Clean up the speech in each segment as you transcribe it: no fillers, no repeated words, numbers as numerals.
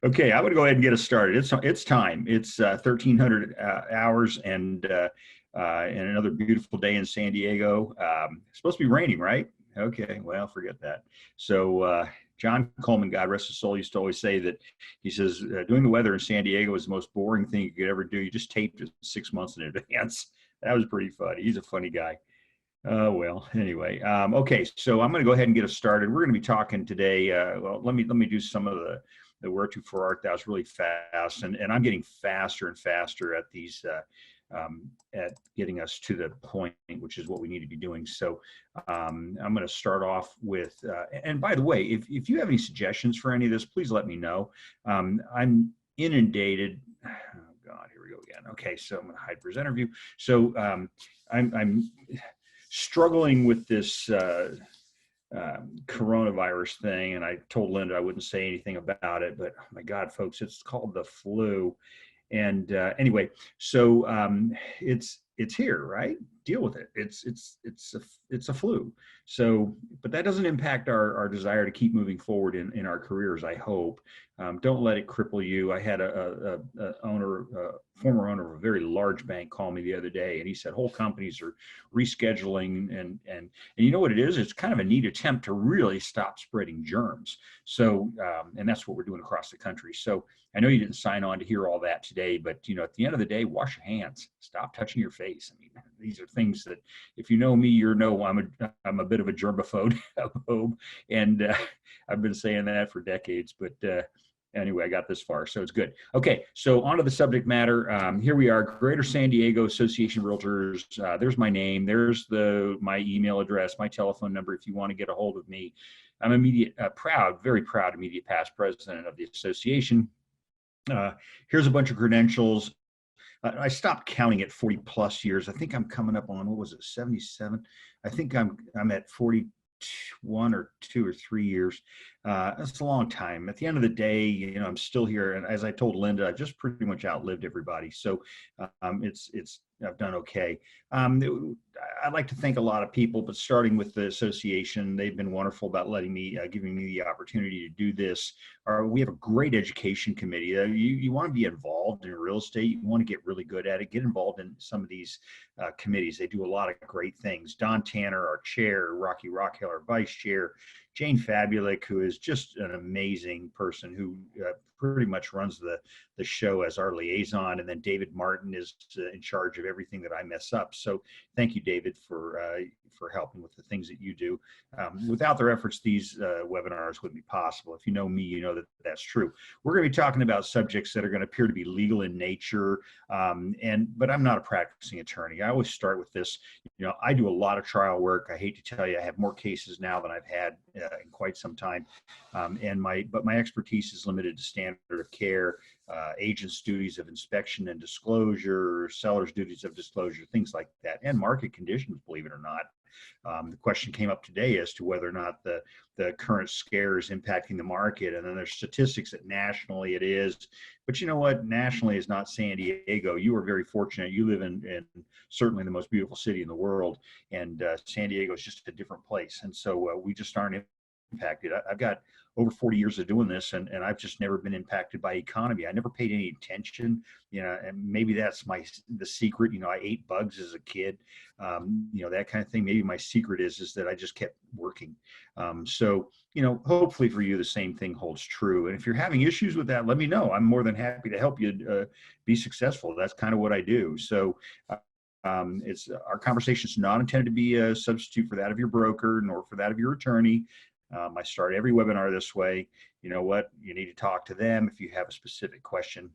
Okay, I'm going to go ahead and get us started. It's time. It's 1300 hours and another beautiful day in San Diego. It's supposed to be raining, right? Okay, well, forget that. So John Coleman, God rest his soul, used to always say that he says doing the weather in San Diego is the most boring thing you could ever do. You just taped it 6 months in advance. That was pretty funny. He's a funny guy. Well, anyway, okay, so I'm going to go ahead and get us started. We're going to be talking today. Well, let me do some of the whereto for art that was really fast, and I'm getting faster and faster at these at getting us to the point, which is what we need to be doing. So I'm going to start off with, and by the way, if you have any suggestions for any of this, please let me know. I'm inundated. Oh God, here we go again. Okay, so I'm going to hide presenter view. So I'm struggling with this coronavirus thing, and I told Linda I wouldn't say anything about it, but oh my God, folks, it's called the flu. And anyway, so it's here, right? Deal with it. It's a flu. So, but that doesn't impact our desire to keep moving forward in our careers, I hope. Don't let it cripple you. I had a former owner of a very large bank call me the other day, and he said whole companies are rescheduling, and you know what it is? It's kind of a neat attempt to really stop spreading germs. So, and that's what we're doing across the country. So I know you didn't sign on to hear all that today, but you know, at the end of the day, wash your hands, stop touching your face. I mean, these are things that, if you know me, you know I'm a bit of a germaphobe, and I've been saying that for decades. But anyway, I got this far, so it's good. Okay, so on to the subject matter. Here we are, Greater San Diego Association of Realtors. There's my name. There's my email address, my telephone number if you want to get a hold of me. I'm very proud, immediate past president of the association. Here's a bunch of credentials. I stopped counting at 40 plus years. I think I'm coming up on, what was it, 77? I think I'm at 41 or 2 or 3 years. That's a long time. At the end of the day, you know, I'm still here. And as I told Linda, I've just pretty much outlived everybody. So I've done okay. I'd like to thank a lot of people, but starting with the association, they've been wonderful about letting me, giving me the opportunity to do this. We have a great education committee. You want to be involved in real estate. You want to get really good at it. Get involved in some of these committees. They do a lot of great things. Don Tanner, our chair, Rocky Rockhill, our vice chair, Jane Fabulic, who is just an amazing person who pretty much runs the show as our liaison, and then David Martin is in charge of everything that I mess up. So thank you, David, for helping with the things that you do. Without their efforts, these webinars wouldn't be possible. If you know me, you know that that's true. We're going to be talking about subjects that are going to appear to be legal in nature, but I'm not a practicing attorney. I always start with this. You know, I do a lot of trial work. I hate to tell you, I have more cases now than I've had in quite some time, but my expertise is limited to standard of care, agents' duties of inspection and disclosure, sellers' duties of disclosure, things like that, and market conditions, believe it or not. The question came up today as to whether or not the current scare is impacting the market. And then there's statistics that nationally it is. But you know what? Nationally is not San Diego. You are very fortunate. You live in certainly the most beautiful city in the world. And San Diego is just a different place. And so we just aren't impacted. I've got over 40 years of doing this, and I've just never been impacted by economy. I never paid any attention, you know, and maybe that's the secret. You know, I ate bugs as a kid, you know, that kind of thing. Maybe my secret is that I just kept working. So, you know, hopefully for you, the same thing holds true. And if you're having issues with that, let me know. I'm more than happy to help you be successful. That's kind of what I do. So, our conversation is not intended to be a substitute for that of your broker, nor for that of your attorney. I start every webinar this way. You know what? You need to talk to them if you have a specific question.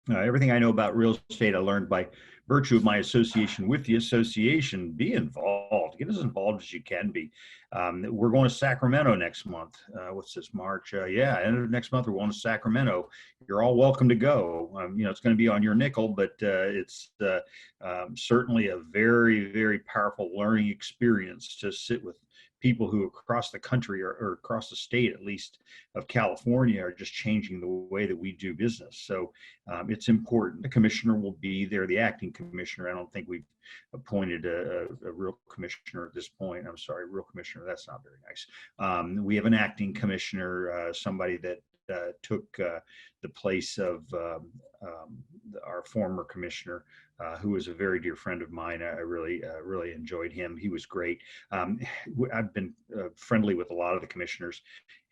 Everything I know about real estate, I learned by virtue of my association with the association. Be involved. Get as involved as you can be. We're going to Sacramento next month. What's this, March? Yeah, end of next month, we're going to Sacramento. You're all welcome to go. You know, it's going to be on your nickel, but it's certainly a very, very powerful learning experience to sit with people who across the country or across the state, at least, of California, are just changing the way that we do business. So it's important. The commissioner will be there, the acting commissioner. I don't think we've appointed a real commissioner at this point. I'm sorry, real commissioner, that's not very nice. We have an acting commissioner, somebody that took the place of our former commissioner, who was a very dear friend of mine. I really enjoyed him. He was great. I've been friendly with a lot of the commissioners,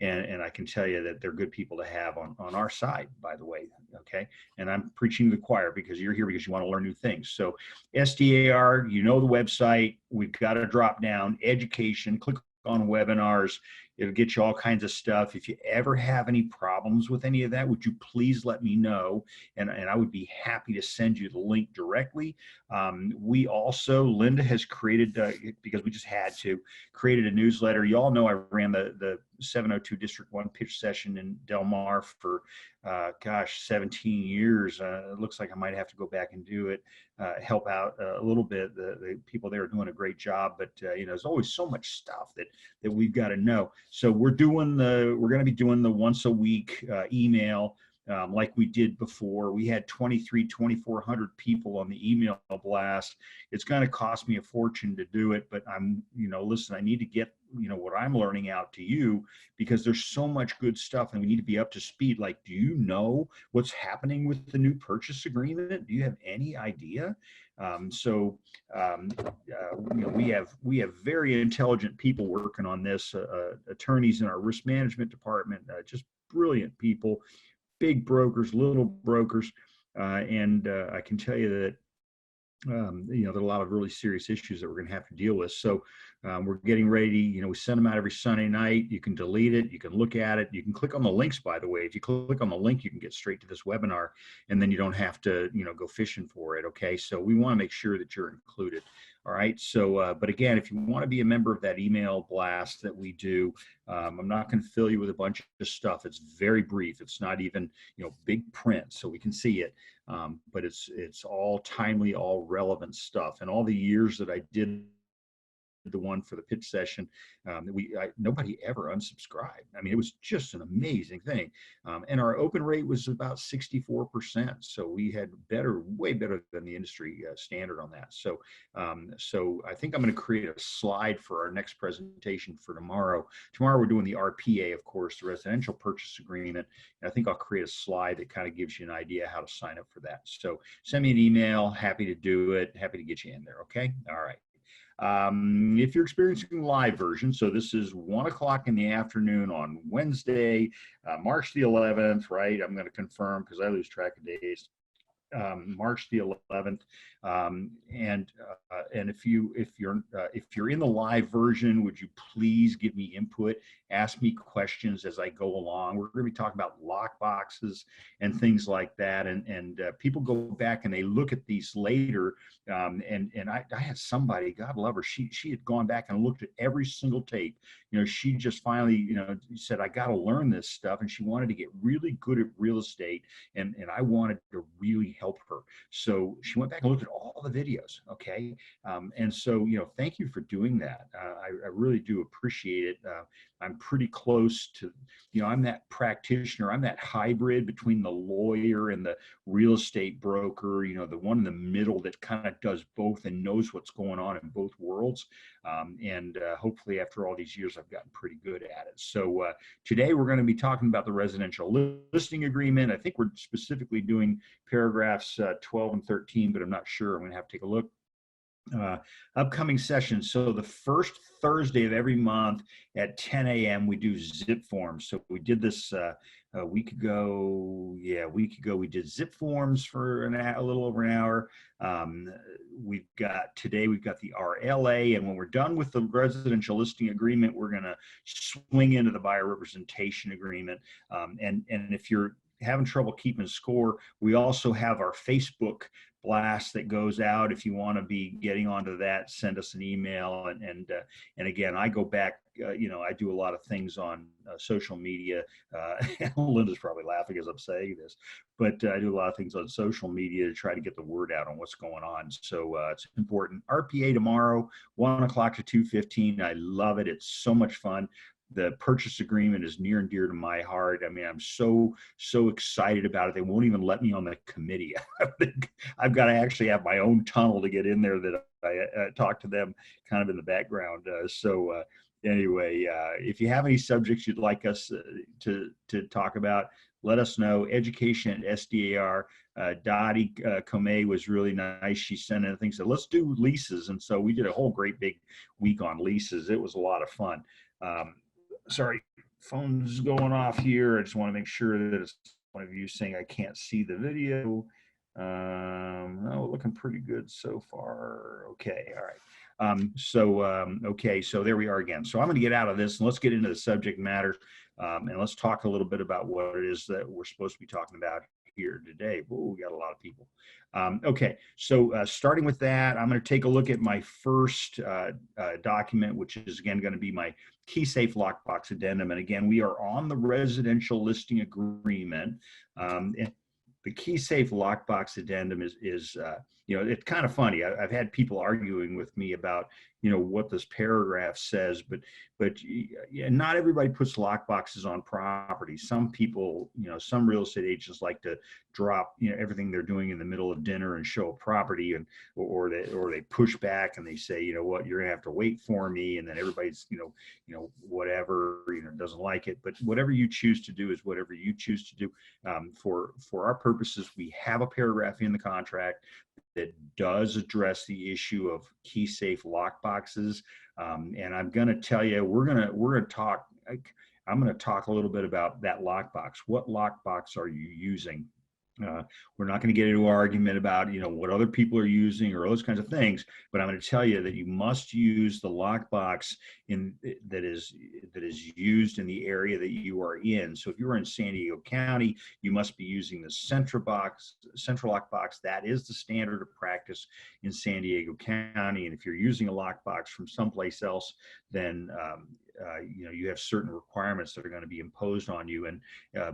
and I can tell you that they're good people to have on our side, by the way. Okay. And I'm preaching to the choir because you're here because you want to learn new things. So SDAR, the website, we've got a drop down, education, click on webinars. It'll get you all kinds of stuff. If you ever have any problems with any of that, would you please let me know? And I would be happy to send you the link directly. We also, Linda has created, because we just had to, created a newsletter. You all know I ran the 702 District 1 pitch session in Del Mar for, 17 years. It looks like I might have to go back and do it, help out a little bit. The people there are doing a great job, but there's always so much stuff that we've got to know. So we're going to be doing the once a week email. Like we did before. We had 2,400 people on the email blast. It's going to cost me a fortune to do it, but listen, I need to get, what I'm learning out to you, because there's so much good stuff and we need to be up to speed. Like, do you know what's happening with the new purchase agreement? Do you have any idea? We have very intelligent people working on this, attorneys in our risk management department, just brilliant people. Big brokers, little brokers, and I can tell you that there are a lot of really serious issues that we're going to have to deal with. So we're getting ready. We send them out every Sunday night. You can delete it. You can look at it. You can click on the links, by the way. If you click on the link, you can get straight to this webinar, and then you don't have to, go fishing for it. Okay. So we want to make sure that you're included. All right. So, but again, if you want to be a member of that email blast that we do, I'm not going to fill you with a bunch of stuff. It's very brief. It's not even, big print, so we can see it. But it's all timely, all relevant stuff. And all the years that I did the one for the pitch session, nobody ever unsubscribed. I mean, it was just an amazing thing. And our open rate was about 64%. So we had way better than the industry standard on that. So I think I'm going to create a slide for our next presentation for tomorrow. Tomorrow we're doing the RPA, of course, the residential purchase agreement. And I think I'll create a slide that kind of gives you an idea how to sign up for that. So send me an email. Happy to do it. Happy to get you in there. Okay. All right. If you're experiencing live version, so this is 1 o'clock in the afternoon on Wednesday, March the 11th, right? I'm going to confirm because I lose track of days. March the 11th, and if you're in the live version, would you please give me input, ask me questions as I go along. We're going to be talking about lockboxes and things like that, and people go back and they look at these later. And I had somebody, God love her, she had gone back and looked at every single tape. She just finally said, I got to learn this stuff, and she wanted to get really good at real estate, and I wanted to really help her. So she went back and looked at all the videos. Okay. And so, thank you for doing that. I really do appreciate it. I'm pretty close to, I'm that practitioner. I'm that hybrid between the lawyer and the real estate broker, the one in the middle that kind of does both and knows what's going on in both worlds. And hopefully after all these years, I've gotten pretty good at it. So today we're going to be talking about the residential listing agreement. I think we're specifically doing paragraphs 12 and 13, but I'm not sure. I'm going to have to take a look. Upcoming sessions. So the first Thursday of every month at 10 a.m. we do zip forms. So we did this a week ago. Yeah, a week ago we did zip forms for a little over an hour. Today we've got the RLA, and when we're done with the residential listing agreement, we're going to swing into the buyer representation agreement. And if you're having trouble keeping score, we also have our Facebook blast that goes out. If you want to be getting onto that, send us an email. And again, I go back, I do a lot of things on social media. Linda's probably laughing as I'm saying this, but I do a lot of things on social media to try to get the word out on what's going on. So it's important. RPA tomorrow, 1 o'clock to 2:15. I love it. It's so much fun. The purchase agreement is near and dear to my heart. I mean, I'm so excited about it. They won't even let me on the committee. I've got to actually have my own tunnel to get in there that I talk to them kind of in the background. So Anyway, if you have any subjects you'd like us to talk about, let us know. Education at SDAR. Dottie Comey was really nice. She sent in things, said, let's do leases. And so we did a whole great big week on leases. It was a lot of fun. Sorry, phone's going off here. I just want to make sure that it's one of you saying I can't see the video. Oh, looking pretty good so far. Okay, all right. Okay, so there we are again. So I'm going to get out of this and let's get into the subject matter, and let's talk a little bit about what it is that we're supposed to be talking about here today. Oh, we got a lot of people. Okay, so starting with that, I'm going to take a look at my first document, which is again going to be my key safe lockbox addendum. And again, we are on the residential listing agreement. And the key safe lockbox addendum is you know, it's kind of funny. I've had people arguing with me about, you know, what this paragraph says, but not everybody puts lockboxes on property. Some people, you know, some real estate agents like to drop, you know, everything they're doing in the middle of dinner and show a property, and or they push back and they say, you know what, you're gonna have to wait for me, and then everybody's, you know, whatever, you know, doesn't like it. But whatever you choose to do is whatever you choose to do. For our purposes, we have a paragraph in the contract that does address the issue of key safe lockboxes. And I'm going to tell you, we're going to talk, I'm going to talk a little bit about that lockbox. What lockbox are you using? We're not going to get into an argument about, you know, what other people are using or those kinds of things, but I'm going to tell you that you must use the lockbox that is used in the area that you are in. So if you're in San Diego County, you must be using the central lockbox. That is the standard of practice in San Diego County. And if you're using a lockbox from someplace else, then you know, you have certain requirements that are going to be imposed on you and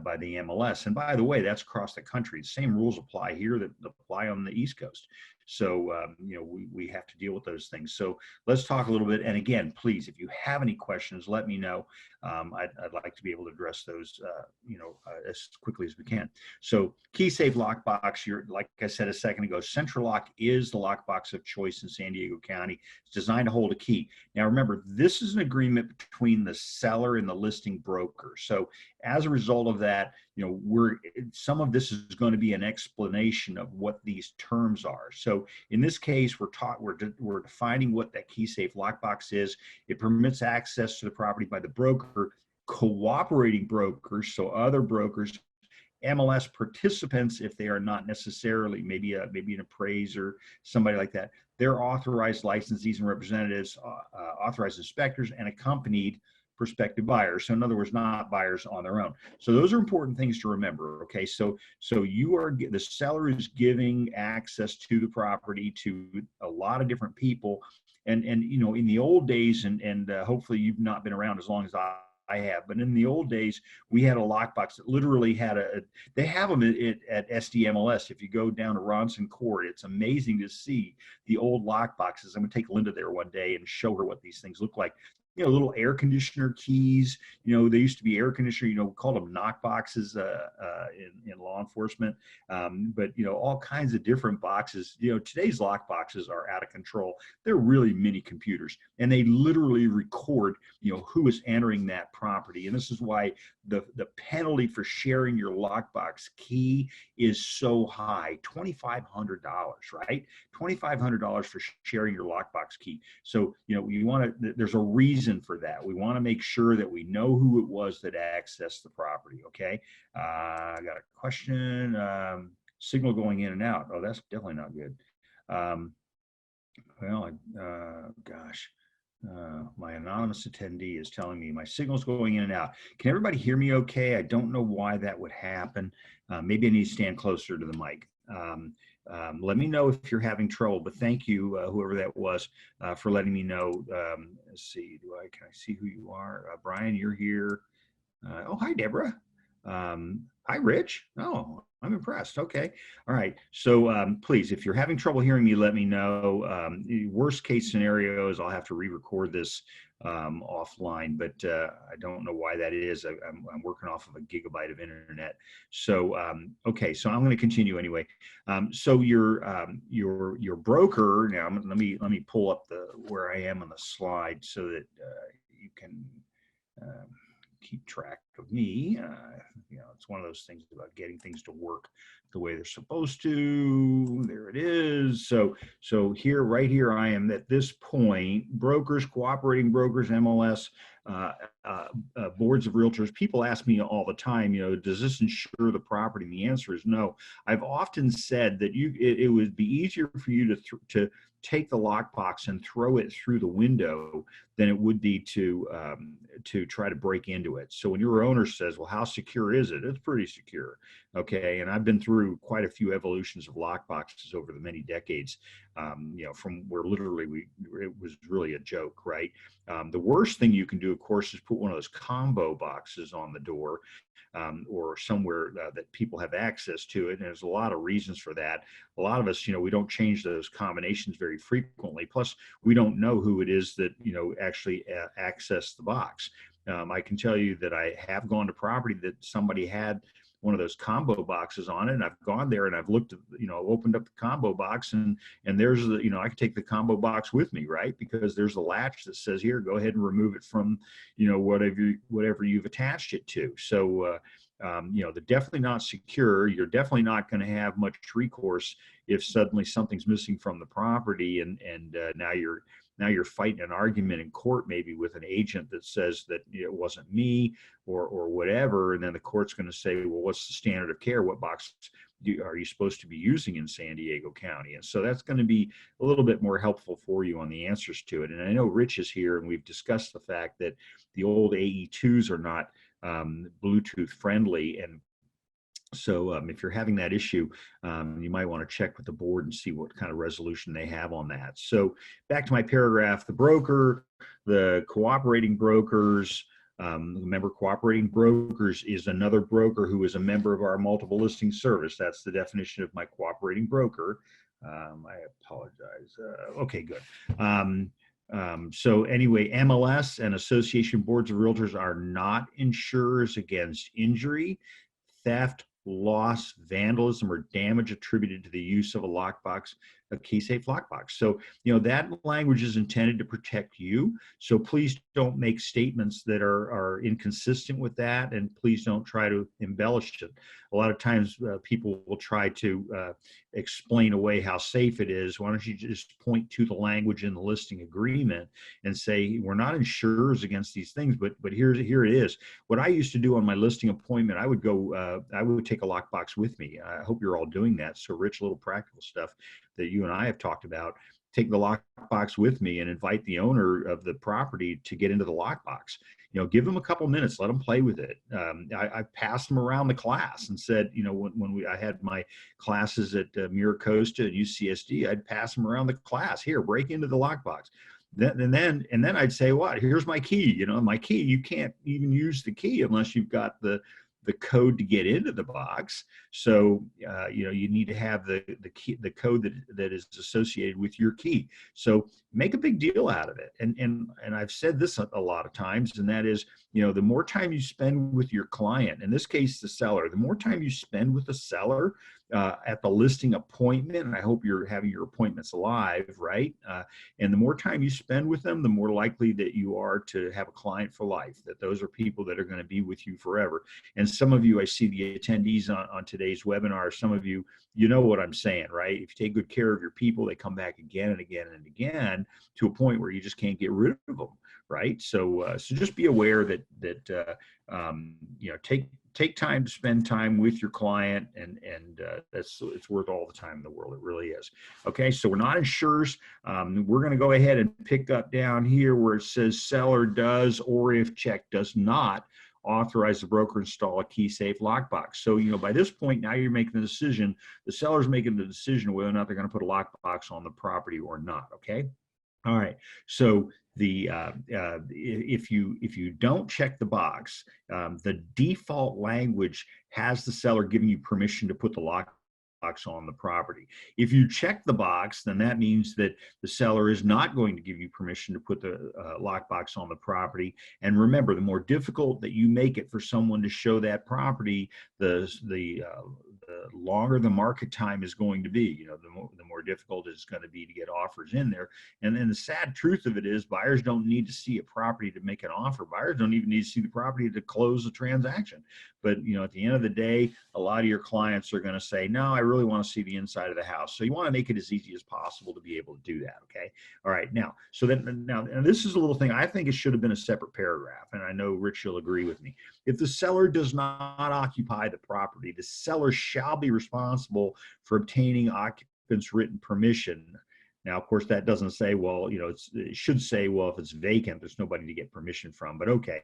by the MLS. And by the way, that's across the country. The same rules apply here that apply on the East Coast. So, you know, we have to deal with those things. So let's talk a little bit. And again, please, if you have any questions, let me know. I'd like to be able to address those, you know, as quickly as we can. So key safe lockbox, like I said a second ago, Central Lock is the lockbox of choice in San Diego County. It's designed to hold a key. Now, remember, this is an agreement between the seller and the listing broker. So as a result of that, you know, some of this is going to be an explanation of what these terms are. So in this case, we're defining what that key safe lockbox is. It permits access to the property by the broker, cooperating brokers, so other brokers, MLS participants, if they are not necessarily maybe an appraiser, somebody like that. They're authorized licensees and representatives, authorized inspectors, and accompanied prospective buyers. So in other words, not buyers on their own. So those are important things to remember. Okay, so the seller is giving access to the property to a lot of different people, and you know, in the old days, and hopefully you've not been around as long as I have, but in the old days, we had a lockbox that literally had they have them at SDMLS. If you go down to Ronson Court, it's amazing to see the old lockboxes. I'm going to take Linda there one day and show her what these things look like. You know, little air conditioner keys. You know, they used to be air conditioner. You know, we called them knock boxes in law enforcement. But you know, all kinds of different boxes. You know, today's lock boxes are out of control. They're really mini computers, and they literally record, you know, who is entering that property. And this is why the penalty for sharing your lockbox key is so high, $2,500, right? $2,500 for sharing your lockbox key. So, you know, you want to, there's a reason for that. We want to make sure that we know who it was that accessed the property. Okay. I got a question. Signal going in and out. Oh, that's definitely not good. Gosh. My anonymous attendee is telling me my signal's going in and out. Can everybody hear me okay? I don't know why that would happen. Maybe I need to stand closer to the mic. Let me know if you're having trouble, but thank you, whoever that was, for letting me know. Let's see, can I see who you are? Brian, you're here. Oh, hi, Deborah. Hi, Rich. Oh, I'm impressed. Okay. All right. So please, if you're having trouble hearing me, let me know. Worst case scenario is I'll have to re-record this offline, but I don't know why that is. I'm working off of a gigabyte of internet. So okay, so I'm going to continue anyway. So your broker now. Let me pull up where I am on the slide so that you can keep track of me. It's one of those things about getting things to work the way they're supposed to. There it is. So right here I am at this point. Brokers, cooperating brokers, MLS, boards of realtors. People ask me all the time, does this insure the property? And the answer is no. I've often said that it would be easier for you to take the lockbox and throw it through the window than it would be to try to break into it. So when your owner says, well, how secure is it? It's pretty secure. Okay. And I've been through quite a few evolutions of lockboxes over the many decades, from where literally it was really a joke, right? The worst thing you can do, of course, is put one of those combo boxes on the door, or somewhere that people have access to it. And there's a lot of reasons for that. A lot of us, we don't change those combinations very frequently. Plus, we don't know who it is that, actually access the box. I can tell you that I have gone to property that somebody had one of those combo boxes on it, and I've gone there and I've looked at, opened up the combo box, and there's the, I can take the combo box with me, right? Because there's a latch that says, here, go ahead and remove it from, whatever you've attached it to. So, they're definitely not secure. You're definitely not going to have much recourse if suddenly something's missing from the property, and now you're fighting an argument in court, maybe with an agent that says that it wasn't me or whatever. And then the court's going to say, well, what's the standard of care? What box are you supposed to be using in San Diego County? And so that's going to be a little bit more helpful for you on the answers to it. And I know Rich is here, and we've discussed the fact that the old AE2s are not Bluetooth friendly. And so if you're having that issue, you might want to check with the board and see what kind of resolution they have on that. So back to my paragraph, the broker, the cooperating brokers. Remember, cooperating brokers is another broker who is a member of our multiple listing service. That's the definition of my cooperating broker. I apologize. Okay, good. So anyway, MLS and association boards of realtors are not insurers against injury, theft, loss, vandalism, or damage attributed to the use of a key-safe lockbox. So, that language is intended to protect you. So please don't make statements that are inconsistent with that, and please don't try to embellish it. A lot of times people will try to explain away how safe it is. Why don't you just point to the language in the listing agreement and say, we're not insurers against these things, but here it is. What I used to do on my listing appointment, I would take a lockbox with me. I hope you're all doing that. So Rich, little practical stuff that you and I have talked about. Take the lockbox with me and invite the owner of the property to get into the lockbox. Give them a couple minutes, let them play with it. I passed them around the class and said, when I had my classes at Miracosta and UCSD, I'd pass them around the class. Here, break into the lockbox. And then I'd say, what? Here's my key. My key. You can't even use the key unless you've got the code to get into the box. So you need to have the key, the code that is associated with your key. So make a big deal out of it. And I've said this a lot of times, and that is, the more time you spend with your client, in this case the seller, the more time you spend with the seller at the listing appointment, and I hope you're having your appointments live, right? And the more time you spend with them, the more likely that you are to have a client for life, that those are people that are going to be with you forever. And some of you, I see the attendees on today's webinar, some of you, know what I'm saying, right? If you take good care of your people, they come back again and again and again to a point where you just can't get rid of them, right? So just be aware that take time to spend time with your client, and it's worth all the time in the world. It really is. Okay, so we're not insurers. We're going to go ahead and pick up down here where it says seller does, or if check does not authorize the broker install a key-safe lockbox. So, by this point, now you're making the decision. The seller's making the decision whether or not they're going to put a lockbox on the property or not. Okay. All right. So if you don't check the box, the default language has the seller giving you permission to put the lockbox on the property. If you check the box, then that means that the seller is not going to give you permission to put the lockbox on the property. And remember, the more difficult that you make it for someone to show that property, the longer the market time is going to be. You know, the more difficult it's going to be to get offers in there. And then the sad truth of it is, buyers don't need to see a property to make an offer. Buyers don't even need to see the property to close the transaction. But, you know, at the end of the day, a lot of your clients are going to say, no, I really want to see the inside of the house. So you want to make it as easy as possible to be able to do that. Okay. All right. Now, so then now, and this is a little thing, I think it should have been a separate paragraph. And I know Rich, you'll agree with me. If the seller does not occupy the property, the seller shall be responsible for obtaining occupant's written permission. Now, of course, that doesn't say, well, you know, it should say, well, if it's vacant, there's nobody to get permission from. But okay,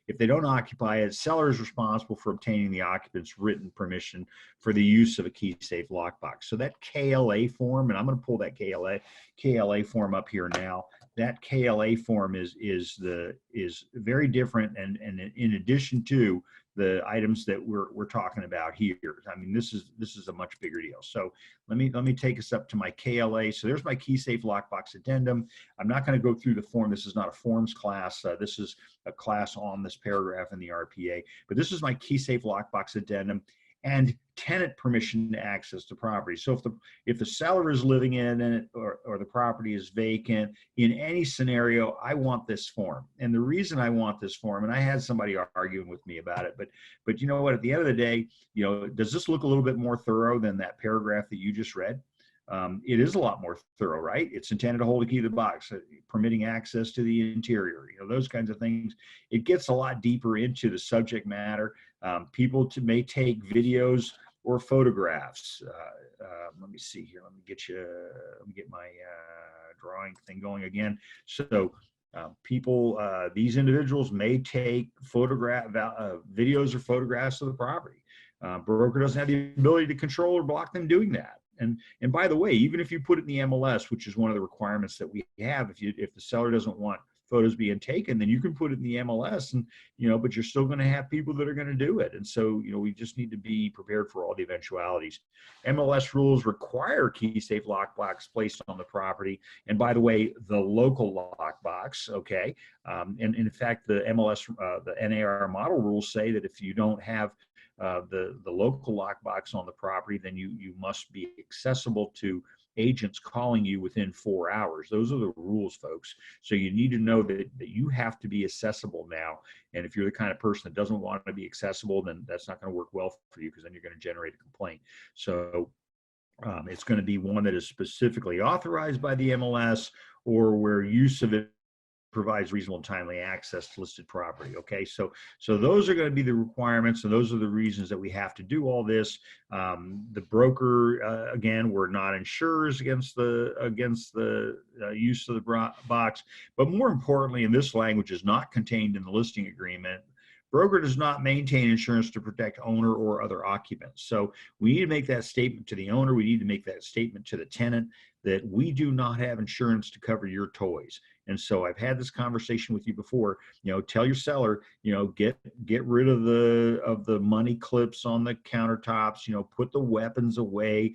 if they don't occupy it, seller is responsible for obtaining the occupant's written permission for the use of a key safe lockbox. So that KLA form, and I'm going to pull that KLA form up here now. That KLA form is very different, and in addition to the items that we're talking about here. I mean, this is a much bigger deal. So let me take us up to my KLA. So there's my key safe lockbox addendum. I'm not going to go through the form. This is not a forms class. This is a class on this paragraph in the RPA. But this is my key safe lockbox addendum and tenant permission to access the property. So if the seller is living in it, or the property is vacant, in any scenario, I want this form. And the reason I want this form, and I had somebody arguing with me about it, but you know what, at the end of the day, you know, does this look a little bit more thorough than that paragraph that you just read? It is a lot more thorough, right? It's intended to hold a key to the box, permitting access to the interior, you know, those kinds of things. It gets a lot deeper into the subject matter. People may take videos or photographs. Let me see here. Let me get my drawing thing going again. So these individuals may take videos or photographs of the property. Broker doesn't have the ability to control or block them doing that. And by the way, even if you put it in the MLS, which is one of the requirements that we have, if the seller doesn't want photos being taken, then you can put it in the MLS, and you know, but you're still going to have people that are going to do it. And so, you know, we just need to be prepared for all the eventualities. MLS rules require key safe lockbox placed on the property. And by the way, the local lockbox, okay. And in fact, the NAR model rules say that if you don't have the local lockbox on the property, then you must be accessible to agents calling you within 4 hours. Those are the rules, folks. So you need to know that you have to be accessible now. And if you're the kind of person that doesn't want to be accessible, then that's not going to work well for you, because then you're going to generate a complaint. So it's going to be one that is specifically authorized by the MLS, or where use of it provides reasonable and timely access to listed property. Okay, so those are going to be the requirements, and those are the reasons that we have to do all this. The broker, again, we're not insurers against the use of the box, but more importantly, and this language is not contained in the listing agreement, broker does not maintain insurance to protect owner or other occupants. So we need to make that statement to the owner. We need to make that statement to the tenant that we do not have insurance to cover your toys. And so I've had this conversation with you before. You know, tell your seller, you know, get rid of the money clips on the countertops. You know, put the weapons away.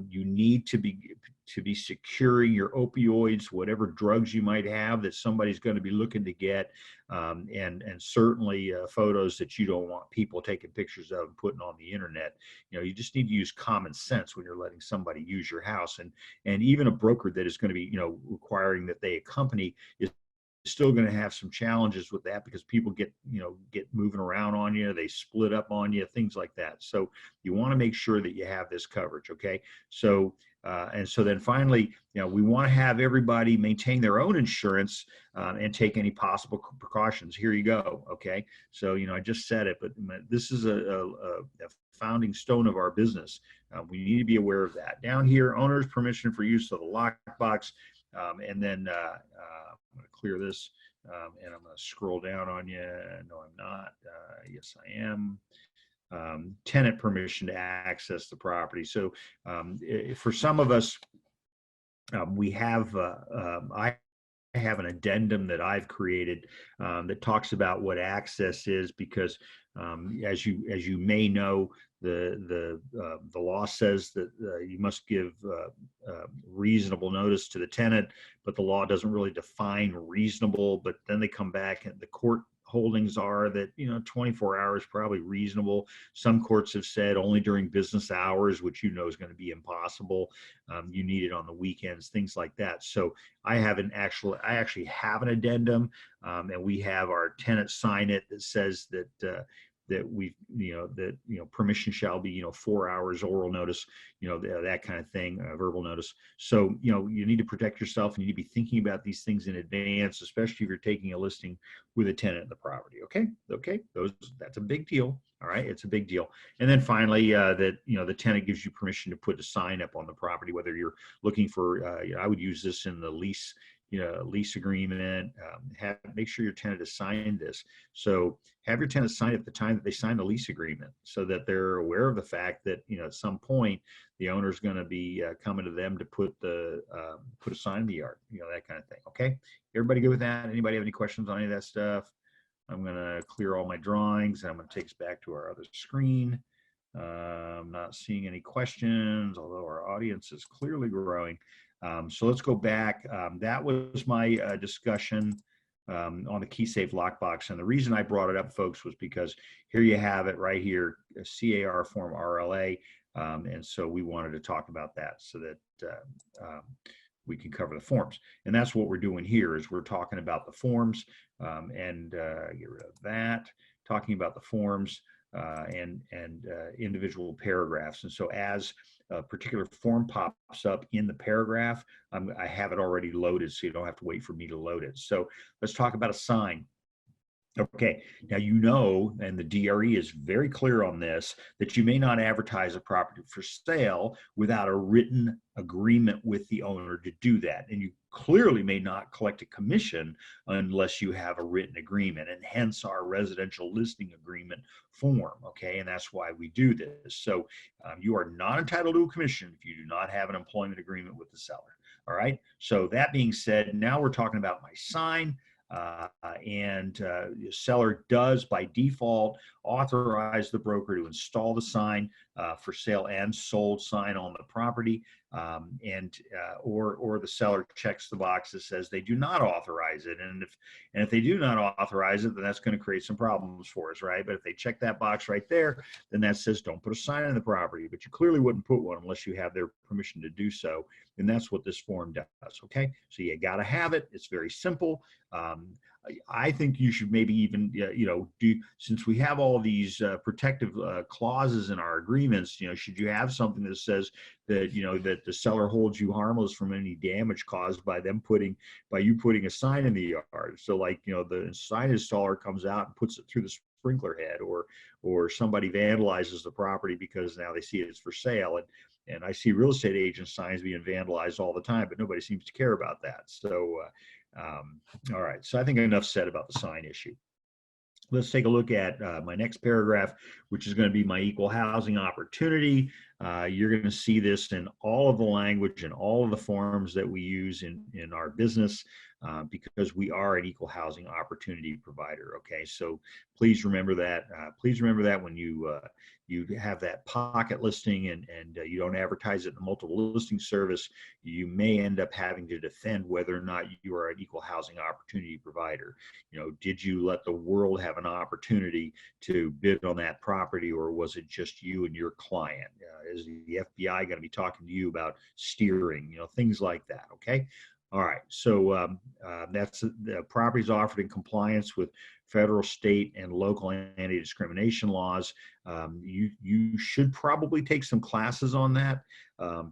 You need to be securing your opioids, whatever drugs you might have that somebody's going to be looking to get, and certainly photos that you don't want people taking pictures of and putting on the internet. You know, you just need to use common sense when you're letting somebody use your house, and even a broker that is going to be, you know, requiring that they accompany is still going to have some challenges with that, because people get moving around on you, they split up on you, things like that. So you want to make sure that you have this coverage. Okay, so and so then finally, you know, we want to have everybody maintain their own insurance and take any possible precautions. Here you go. Okay, so you know, I just said it, but this is a founding stone of our business. We need to be aware of that. Down here, owner's permission for use of the lockbox, and then I'm going to clear this, and I'm going to scroll down on you. No, I'm not. Yes, I am. Tenant permission to access the property. So for some of us, we have, I have an addendum that I've created that talks about what access is, because As you may know, the law says that you must give reasonable notice to the tenant, but the law doesn't really define reasonable. But then they come back and the court holdings are that 24 hours probably reasonable. Some courts have said only during business hours, which is going to be impossible. You need it on the weekends, things like that. So I actually have an addendum, and we have our tenant sign it that says that permission shall be 4 hours oral notice, that kind of thing, verbal notice. So you need to protect yourself, and you need to be thinking about these things in advance, especially if you're taking a listing with a tenant in the property. Okay, that's a big deal. All right, it's a big deal. And then finally, that the tenant gives you permission to put a sign up on the property, whether you're looking for. I would use this in the lease agreement. Make sure your tenant has signed this. So have your tenant sign at the time that they sign the lease agreement, so that they're aware of the fact that at some point the owner is going to be coming to them to put a sign in the yard, that kind of thing. Okay, everybody good with that? Anybody have any questions on any of that stuff? I'm going to clear all my drawings, and I'm going to take us back to our other screen. I'm not seeing any questions, although our audience is clearly growing. So let's go back. That was my discussion on the KeySafe lockbox. And the reason I brought it up, folks, was because here you have it right here, a CAR form RLA. And so we wanted to talk about that so that we can cover the forms. And that's what we're doing here, is we're talking about the forms, and get rid of that, talking about the forms and individual paragraphs. And so as a particular form pops up in the paragraph, I have it already loaded, so you don't have to wait for me to load it. So let's talk about a sign. Okay, now and the DRE is very clear on this, that you may not advertise a property for sale without a written agreement with the owner to do that. And you clearly may not collect a commission unless you have a written agreement, and hence our residential listing agreement form. Okay, and that's why we do this. So you are not entitled to a commission if you do not have an employment agreement with the seller. All right, so that being said, now we're talking about my sign. The seller does by default authorize the broker to install the sign, for sale and sold sign on the property, or the seller checks the box that says they do not authorize it. And if they do not authorize it, then that's going to create some problems for us, right? But if they check that box right there, then that says don't put a sign on the property. But you clearly wouldn't put one unless you have their permission to do so. And that's what this form does. Okay, so you got to have it. It's very simple. I think you should maybe even, since we have all these protective clauses in our agreements, should you have something that says that, that the seller holds you harmless from any damage caused by you putting a sign in the yard. So like, the sign installer comes out and puts it through the sprinkler head, or somebody vandalizes the property because now they see it's for sale. And I see real estate agent signs being vandalized all the time, but nobody seems to care about that. So, all right. So I think enough said about the sign issue. Let's take a look at my next paragraph, which is going to be my equal housing opportunity. You're going to see this in all of the language and all of the forms that we use in our business, because we are an equal housing opportunity provider. Okay, so please remember that. Please remember that when you have that pocket listing and you don't advertise it in a multiple listing service, you may end up having to defend whether or not you are an equal housing opportunity provider. Did you let the world have an opportunity to bid on that property, or was it just you and your client? Is the FBI going to be talking to you about steering? Things like that. Okay. All right. So that's the properties offered in compliance with federal, state, and local anti-discrimination laws. You should probably take some classes on that,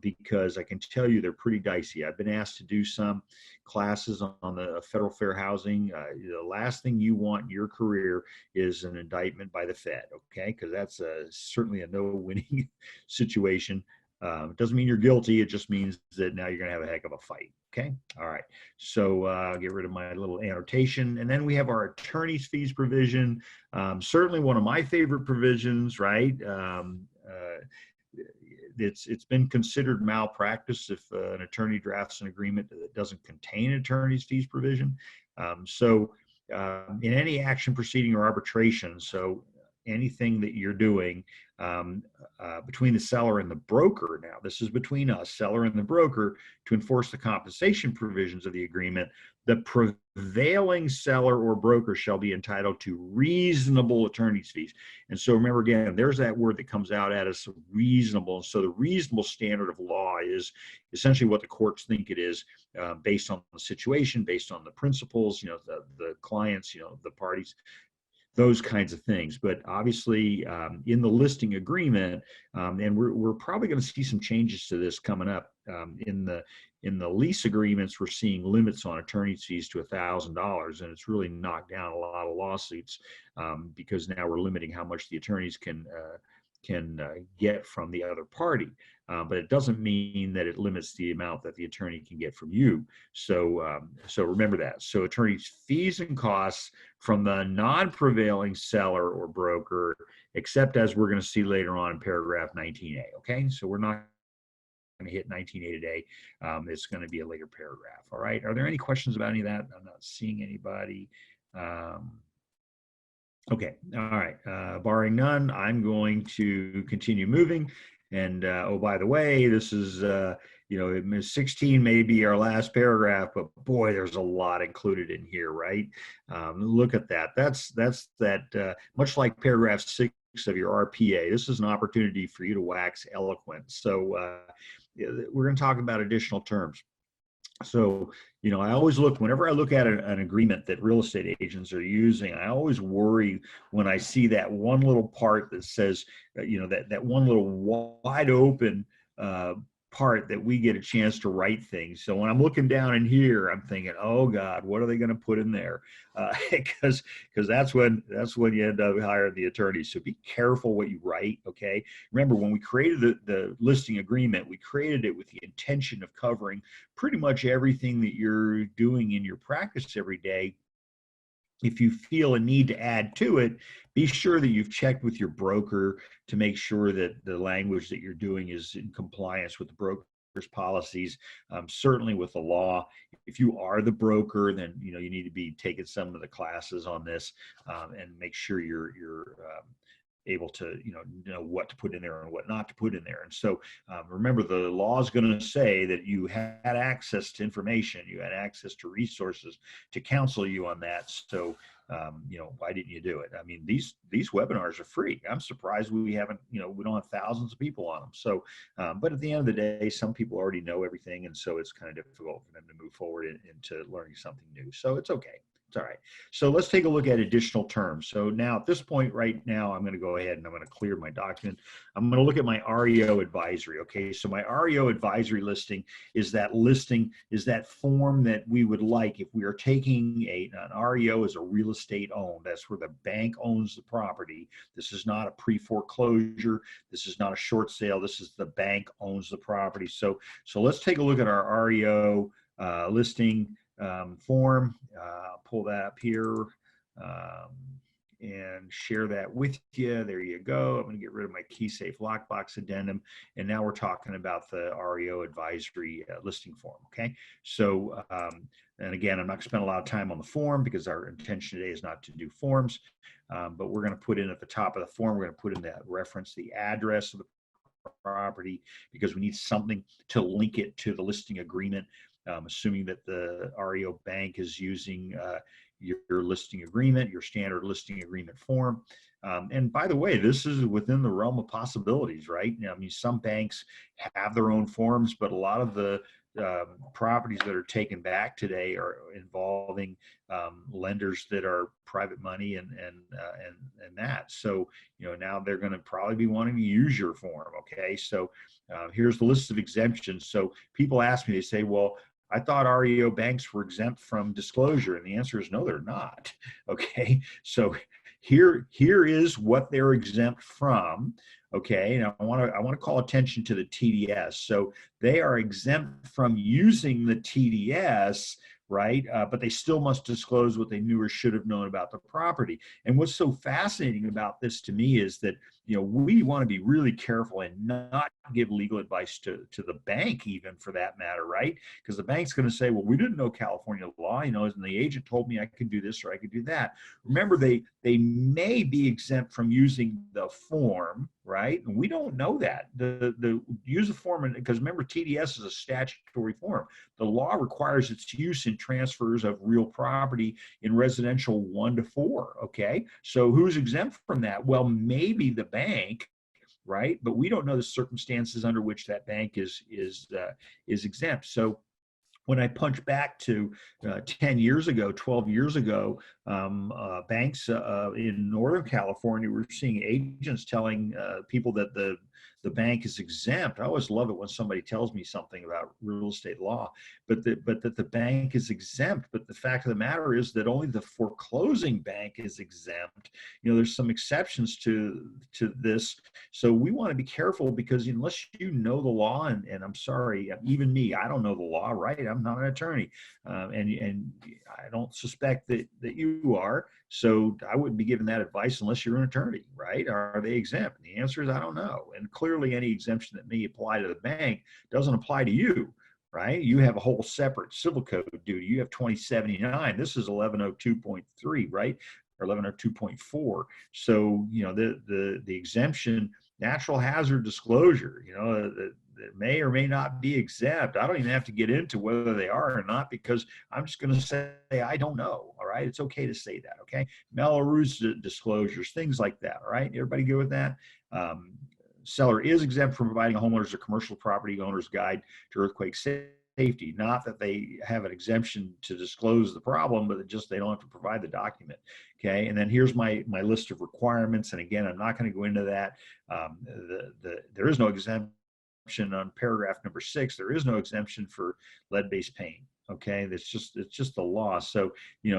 because I can tell you they're pretty dicey. I've been asked to do some classes on the federal fair housing. The last thing you want in your career is an indictment by the Fed, okay? Because that's certainly a no-winning situation. It doesn't mean you're guilty. It just means that now you're going to have a heck of a fight. Okay. All right. So get rid of my little annotation. And then we have our attorney's fees provision. Certainly one of my favorite provisions, right? It's been considered malpractice if an attorney drafts an agreement that doesn't contain an attorney's fees provision. In any action proceeding or arbitration, so anything that you're doing between the seller and the broker. Now, this is between us, seller and the broker, to enforce the compensation provisions of the agreement. The prevailing seller or broker shall be entitled to reasonable attorney's fees. And so remember, again, there's that word that comes out at us, reasonable. And so the reasonable standard of law is essentially what the courts think it is, based on the situation, based on the principles, the clients, the parties, those kinds of things. But obviously, in the listing agreement, and we're probably going to see some changes to this coming up. In the lease agreements, we're seeing limits on attorney's fees to $1,000, and it's really knocked down a lot of lawsuits, because now we're limiting how much the attorneys can get from the other party. But it doesn't mean that it limits the amount that the attorney can get from you. So remember that. So attorney's fees and costs from the non-prevailing seller or broker, except as we're going to see later on in paragraph 19A. Okay, so we're not going to hit 19A today. It's going to be a later paragraph. All right. Are there any questions about any of that? I'm not seeing anybody. Okay. All right. Barring none, I'm going to continue moving. And oh, by the way, this is 16 may be our last paragraph, but boy, there's a lot included in here, right? Look at that. That's that. Much like paragraph 6 of your RPA, this is an opportunity for you to wax eloquent. So we're going to talk about additional terms. So, I always look, whenever I look at an agreement that real estate agents are using, I always worry when I see that one little part that says, that one little wide open part that we get a chance to write things. So when I'm looking down in here, I'm thinking, oh God, what are they going to put in there? Because that's when you end up hiring the attorney. So be careful what you write. Okay. Remember, when we created the listing agreement, we created it with the intention of covering pretty much everything that you're doing in your practice every day. If you feel a need to add to it, be sure that you've checked with your broker to make sure that the language that you're doing is in compliance with the broker's policies, certainly with the law. If you are the broker, then you need to be taking some of the classes on this, and make sure you're able to know what to put in there and what not to put in there. And so remember, the law is going to say that you had access to information, you had access to resources to counsel you on that. So why didn't you do it? I mean, these webinars are free. I'm surprised we haven't, we don't have thousands of people on them. So but at the end of the day, some people already know everything, and so it's kind of difficult for them to move forward into learning something new. So it's okay. It's all right. So let's take a look at additional terms. So now at this point right now, I'm going to go ahead and I'm going to clear my document. I'm going to look at my REO advisory. Okay. So my REO advisory listing is that form that we would like if we are taking an REO as a real estate owned. That's where the bank owns the property. This is not a pre-foreclosure. This is not a short sale. This is the bank owns the property. So let's take a look at our REO listing form. Pull that up here and share that with you. There you go. I'm going to get rid of my key safe lockbox addendum. And now we're talking about the REO advisory listing form. Okay. So, and again, I'm not going to spend a lot of time on the form because our intention today is not to do forms, but we're going to put in at the top of the form, we're going to put in that reference, the address of the property, because we need something to link it to the listing agreement. Assuming that the REO bank is using your listing agreement, your standard listing agreement form. And by the way, this is within the realm of possibilities, right? I mean, some banks have their own forms, but a lot of the properties that are taken back today are involving lenders that are private money and that. So, now they're going to probably be wanting to use your form. Okay. So here's the list of exemptions. So people ask me, they say, well, I thought REO banks were exempt from disclosure. And the answer is no, they're not. Okay. So here is what they're exempt from. Okay. And I want to call attention to the TDS. So they are exempt from using the TDS, right? But they still must disclose what they knew or should have known about the property. And what's so fascinating about this to me is that we want to be really careful and not give legal advice to the bank, even for that matter, right? Because the bank's going to say, well, we didn't know California law, and the agent told me I could do this or I could do that. Remember, they may be exempt from using the form, right? And we don't know that. The use of form, because remember, TDS is a statutory form. The law requires its use in transfers of real property in residential 1 to 4. Okay, so who's exempt from that? Well, maybe the bank, right? But we don't know the circumstances under which that bank is exempt. So when I punch back to 10 years ago, 12 years ago, banks in Northern California were seeing agents telling people that the bank is exempt. I always love it when somebody tells me something about real estate law, but that the bank is exempt. But the fact of the matter is that only the foreclosing bank is exempt. There's some exceptions to this. So we want to be careful, because unless you know the law, and I'm sorry, even me, I don't know the law, right? I'm not an attorney, and I don't suspect that you are. So I wouldn't be giving that advice unless you're an attorney, right? Are they exempt? And the answer is I don't know. And clearly any exemption that may apply to the bank doesn't apply to you, right? You have a whole separate civil code duty. You have 2079. This is 1102.3, right? Or 1102.4. So, the exemption, natural hazard disclosure, that may or may not be exempt. I don't even have to get into whether they are or not, because I'm just going to say I don't know. All right, it's okay to say that. Okay, Melrose disclosures, things like that. All right, everybody good with that? Seller is exempt from providing a homeowner's or commercial property owner's guide to earthquake safety. Not that they have an exemption to disclose the problem, but just they don't have to provide the document. Okay, and then here's my list of requirements. And again, I'm not going to go into that. There is no exemption on paragraph number 6. There is no exemption for lead-based paint. Okay, it's just the law. So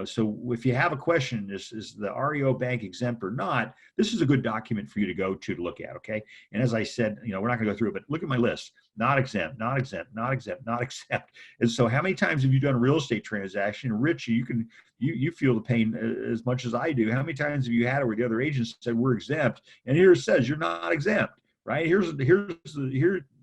so if you have a question, is the REO bank exempt or not, this is a good document for you to go to look at. Okay, and as I said, we're not going to go through it, but look at my list: not exempt, not exempt, not exempt, not exempt. And so, how many times have you done a real estate transaction? Rich, you feel the pain as much as I do. How many times have you had it where the other agents said we're exempt, and here it says you're not exempt, right? Here's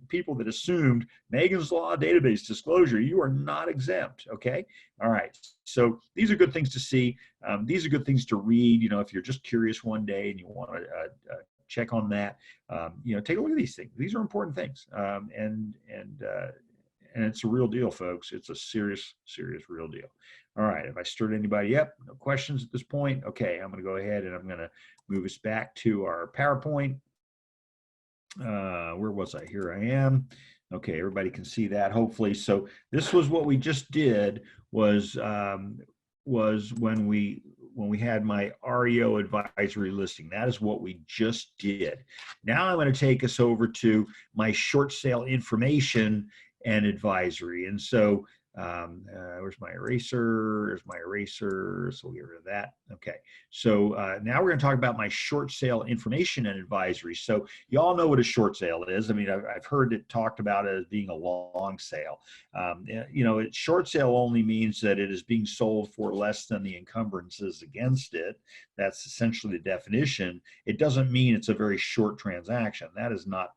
people that assumed Megan's Law database disclosure, you are not exempt. Okay. All right. So these are good things to see. These are good things to read. If you're just curious one day and you want to check on that, take a look at these things. These are important things. And it's a real deal, folks. It's a serious real deal. All right. Have I stirred anybody up? No questions at this point? Okay. I'm going to go ahead and I'm going to move us back to our PowerPoint. Where was I? Here I am. Okay, everybody can see that, hopefully. So this was what we just did, was when we had my REO advisory listing. That is what we just did. Now I'm going to take us over to my short sale information and advisory. And so where's my eraser? There's my eraser. So we'll get rid of that. Okay. So now we're going to talk about my short sale information and advisory. So you all know what a short sale is. I mean, I've heard it talked about as being a long sale. Short sale only means that it is being sold for less than the encumbrances against it. That's essentially the definition. It doesn't mean it's a very short transaction. That is not,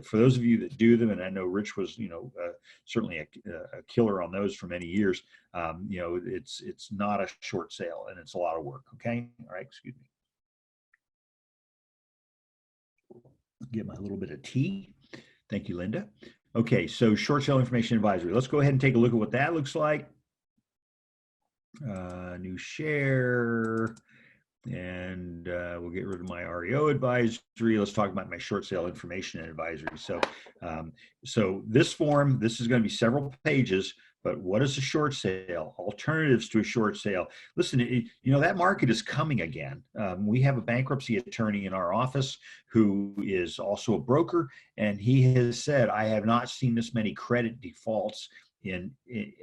for those of you that do them, and I know Rich was, certainly a killer on those for many years. It's not a short sale, and it's a lot of work. Okay. All right. Excuse me. Get my little bit of tea. Thank you, Linda. Okay. So short sale information advisory. Let's go ahead and take a look at what that looks like. New share. And we'll get rid of my REO advisory. Let's talk about my short sale information and advisory. So this form, this is going to be several pages, but what is a short sale? Alternatives to a short sale. Listen, that market is coming again. We have a bankruptcy attorney in our office who is also a broker, and he has said, I have not seen this many credit defaults in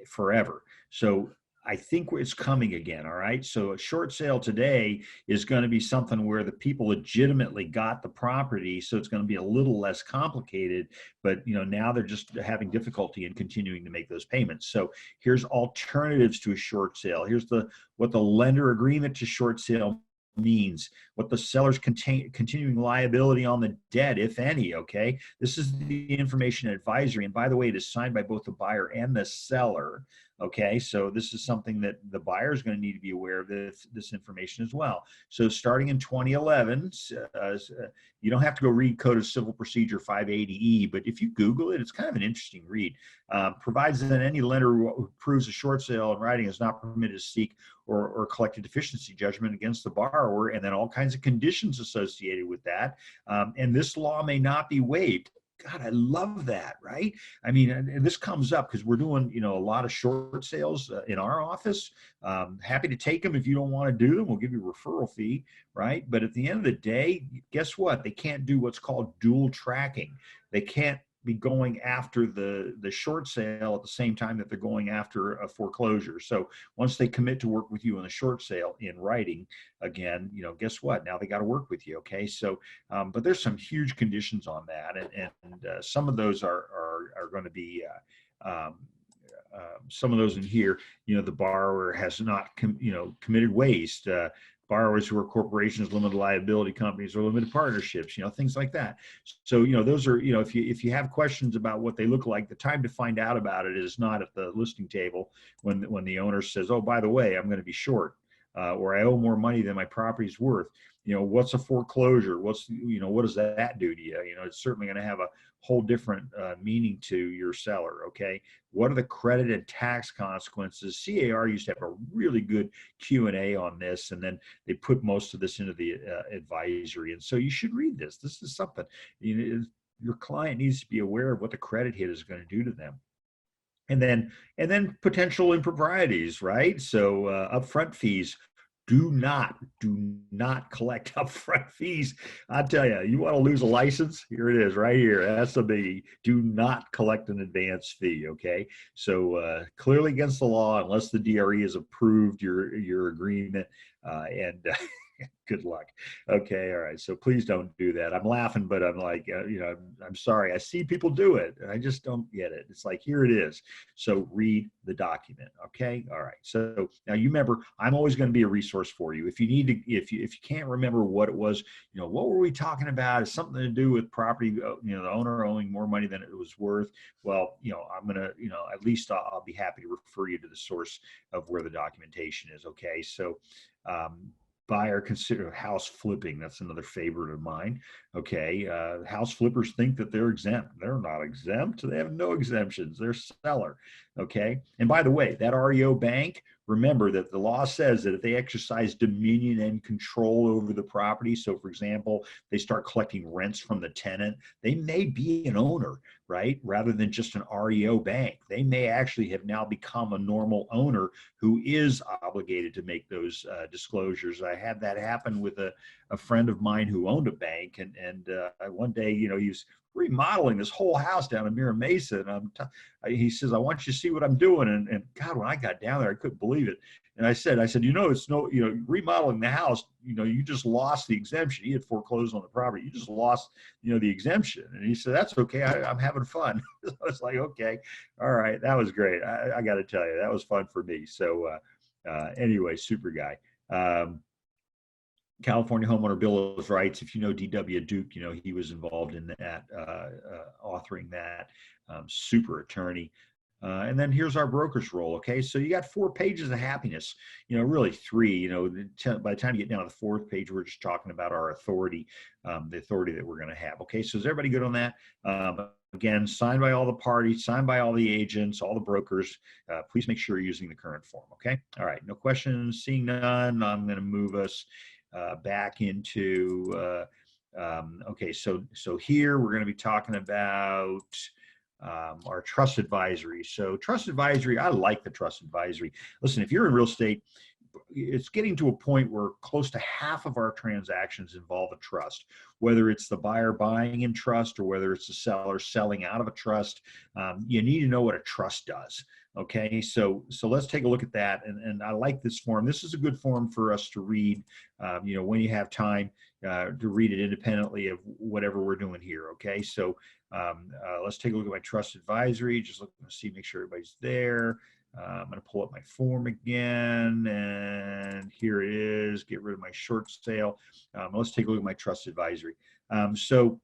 forever. So I think it's coming again. All right. So a short sale today is going to be something where the people legitimately got the property. So it's going to be a little less complicated, but now they're just having difficulty in continuing to make those payments. So here's alternatives to a short sale. Here's what the lender agreement to short sale means, what the seller's continuing liability on the debt, if any, okay? This is the information advisory. And by the way, it is signed by both the buyer and the seller, okay? So this is something that the buyer is going to need to be aware of this information as well. So starting in 2011, you don't have to go read Code of Civil Procedure 580E, but if you Google it, it's kind of an interesting read. Provides that any lender who proves a short sale in writing is not permitted to seek or collect a deficiency judgment against the borrower, and then all kinds of conditions associated with that. And this law may not be waived. God, I love that, right? I mean, and this comes up because we're doing, a lot of short sales in our office. Happy to take them. If you don't want to do them, we'll give you a referral fee, right? But at the end of the day, guess what? They can't do what's called dual tracking. They can't be going after the short sale at the same time that they're going after a foreclosure. So once they commit to work with you on the short sale in writing, again, guess what? Now they got to work with you. Okay. So, but there's some huge conditions on that. And some of those are going to be, some of those in here, the borrower has not, committed waste, borrowers who are corporations, limited liability companies, or limited partnerships, things like that. So, those are, if you have questions about what they look like, the time to find out about it is not at the listing table when the owner says, oh, by the way, I'm going to be short, or I owe more money than my property's worth. What's a foreclosure? What does that do to you? It's certainly going to have a whole different meaning to your seller. Okay. What are the credit and tax consequences? CAR used to have a really good Q&A on this, and then they put most of this into the advisory. And so you should read this. This is something, your client needs to be aware of what the credit hit is going to do to them. And then potential improprieties, right? So upfront fees. Do not collect upfront fees. I tell you, you want to lose a license? Here it is, right here. That's the biggie. Do not collect an advance fee. Okay, so clearly against the law unless the DRE has approved your agreement, and good luck. Okay, all right. So please don't do that. I'm laughing, but I'm like, I'm sorry. I see people do it, and I just don't get it. It's like, here it is. So read the document. Okay, all right. So now you remember, I'm always going to be a resource for you. If you need to, if you can't remember what it was, what were we talking about? It's something to do with property. The owner owing more money than it was worth. Well, I'm gonna, at least I'll be happy to refer you to the source of where the documentation is. Okay, so. Buyer consider house flipping. That's another favorite of mine. Okay. House flippers think that they're exempt. They're not exempt. They have no exemptions. They're seller. Okay. And by the way, that REO bank, remember that the law says that if they exercise dominion and control over the property, so for example, they start collecting rents from the tenant, they may be an owner, right? Rather than just an REO bank. They may actually have now become a normal owner who is obligated to make those disclosures. I had that happen with a friend of mine who owned a bank, and one day, he was remodeling this whole house down in Mira Mesa, and he says, I want you to see what I'm doing. And God, when I got down there, I couldn't believe it. And I said, it's no, remodeling the house, you just lost the exemption. He had foreclosed on the property. You just lost, the exemption. And he said, that's okay. I'm having fun. I was like, okay, all right. That was great. I got to tell you, that was fun for me. So anyway, super guy. California Homeowner Bill of Rights. If you know D.W. Duke, he was involved in that, authoring that. Super attorney. And then here's our broker's role. Okay, so you got 4 pages of happiness. Really 3. By the time you get down to the 4th page, we're just talking about our authority, the authority that we're going to have. Okay, so is everybody good on that? Again, signed by all the parties, signed by all the agents, all the brokers. Please make sure you're using the current form. Okay, all right. No questions. Seeing none, I'm going to move us back into, okay, so here we're going to be talking about our trust advisory. So trust advisory, I like the trust advisory. Listen, if you're in real estate, it's getting to a point where close to half of our transactions involve a trust, whether it's the buyer buying in trust or whether it's the seller selling out of a trust. You need to know what a trust does. Okay, so let's take a look at that. And I like this form. This is a good form for us to read, when you have time to read it independently of whatever we're doing here. Okay, so let's take a look at my trust advisory. Just look to see, make sure everybody's there. I'm going to pull up my form again, and here it is. Get rid of my short sale. Let's take a look at my trust advisory. So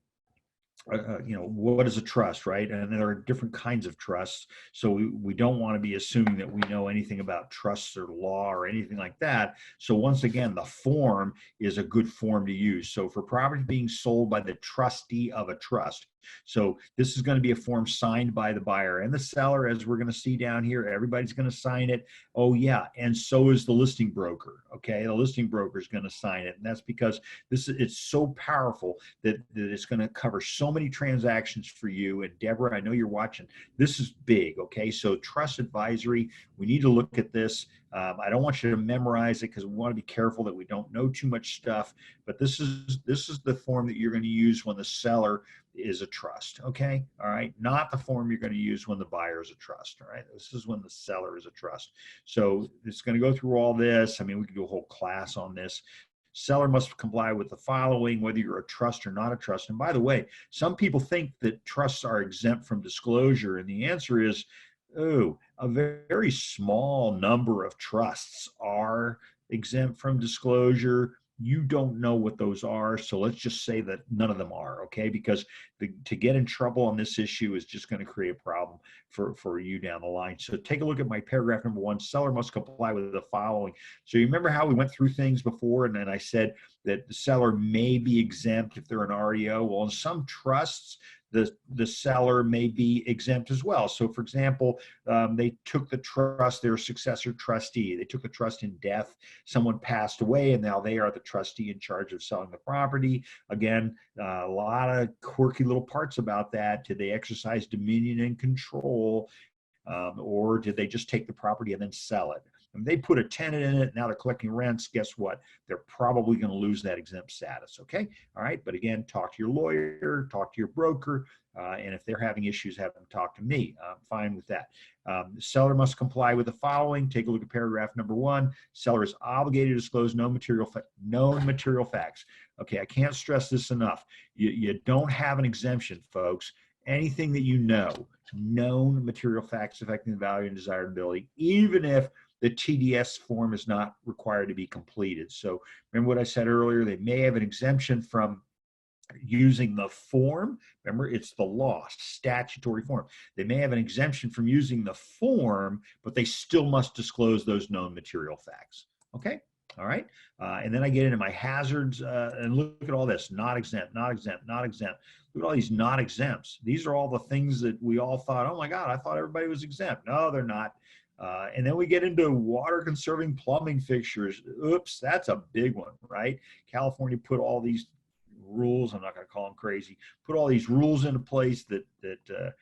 what is a trust, right? And there are different kinds of trusts. So we don't want to be assuming that we know anything about trusts or law or anything like that. So once again, the form is a good form to use. So for property being sold by the trustee of a trust. So this is going to be a form signed by the buyer and the seller, as we're going to see down here. Everybody's going to sign it. Oh yeah, and so is the listing broker. Okay, the listing broker is going to sign it, and that's because it's so powerful that it's going to cover so many transactions for you. And Deborah, I know you're watching. This is big. Okay, so trust advisory. We need to look at this. I don't want you to memorize it because we want to be careful that we don't know too much stuff. But this is the form that you're going to use when the seller is a trust. Okay, all right, not the form you're going to use when the buyer is a trust. All right, this is when the seller is a trust. So it's going to go through all this. I mean, we could do a whole class on this. Seller must comply with the following, whether you're a trust or not a trust. And by the way, some people think that trusts are exempt from disclosure, and the answer is, oh, a very small number of trusts are exempt from disclosure. You don't know what those are, so let's just say that none of them are, okay? Because to get in trouble on this issue is just going to create a problem for you down the line. So take a look at my paragraph number 1. Seller must comply with the following. So you remember how we went through things before, and then I said that the seller may be exempt if they're an REO. Well, in some trusts, the seller may be exempt as well. So for example, they took the trust, their successor trustee, they took the trust in death, someone passed away, and now they are the trustee in charge of selling the property. Again, a lot of quirky little parts about that. Did they exercise dominion and control, or did they just take the property and then sell it? And they put a tenant in it, now they're collecting rents. Guess what? They're probably going to lose that exempt status. Okay. All right. But again, talk to your lawyer, talk to your broker, and if they're having issues, have them talk to me. I'm fine with that. The seller must comply with the following. Take a look at paragraph number 1. Seller is obligated to disclose known material facts. Okay. I can't stress this enough. You don't have an exemption, folks. Anything that you know, known material facts affecting the value and desirability, even if the TDS form is not required to be completed. So remember what I said earlier, they may have an exemption from using the form. Remember, it's the law, statutory form. They may have an exemption from using the form, but they still must disclose those known material facts. Okay. All right. And then I get into my hazards and look at all this, not exempt, not exempt, not exempt. Look at all these not exempts. These are all the things that we all thought, oh my God, I thought everybody was exempt. No, they're not. And then we get into water conserving plumbing fixtures. Oops, that's a big one, right? California put all these rules, I'm not going to call them crazy, put all these rules into place that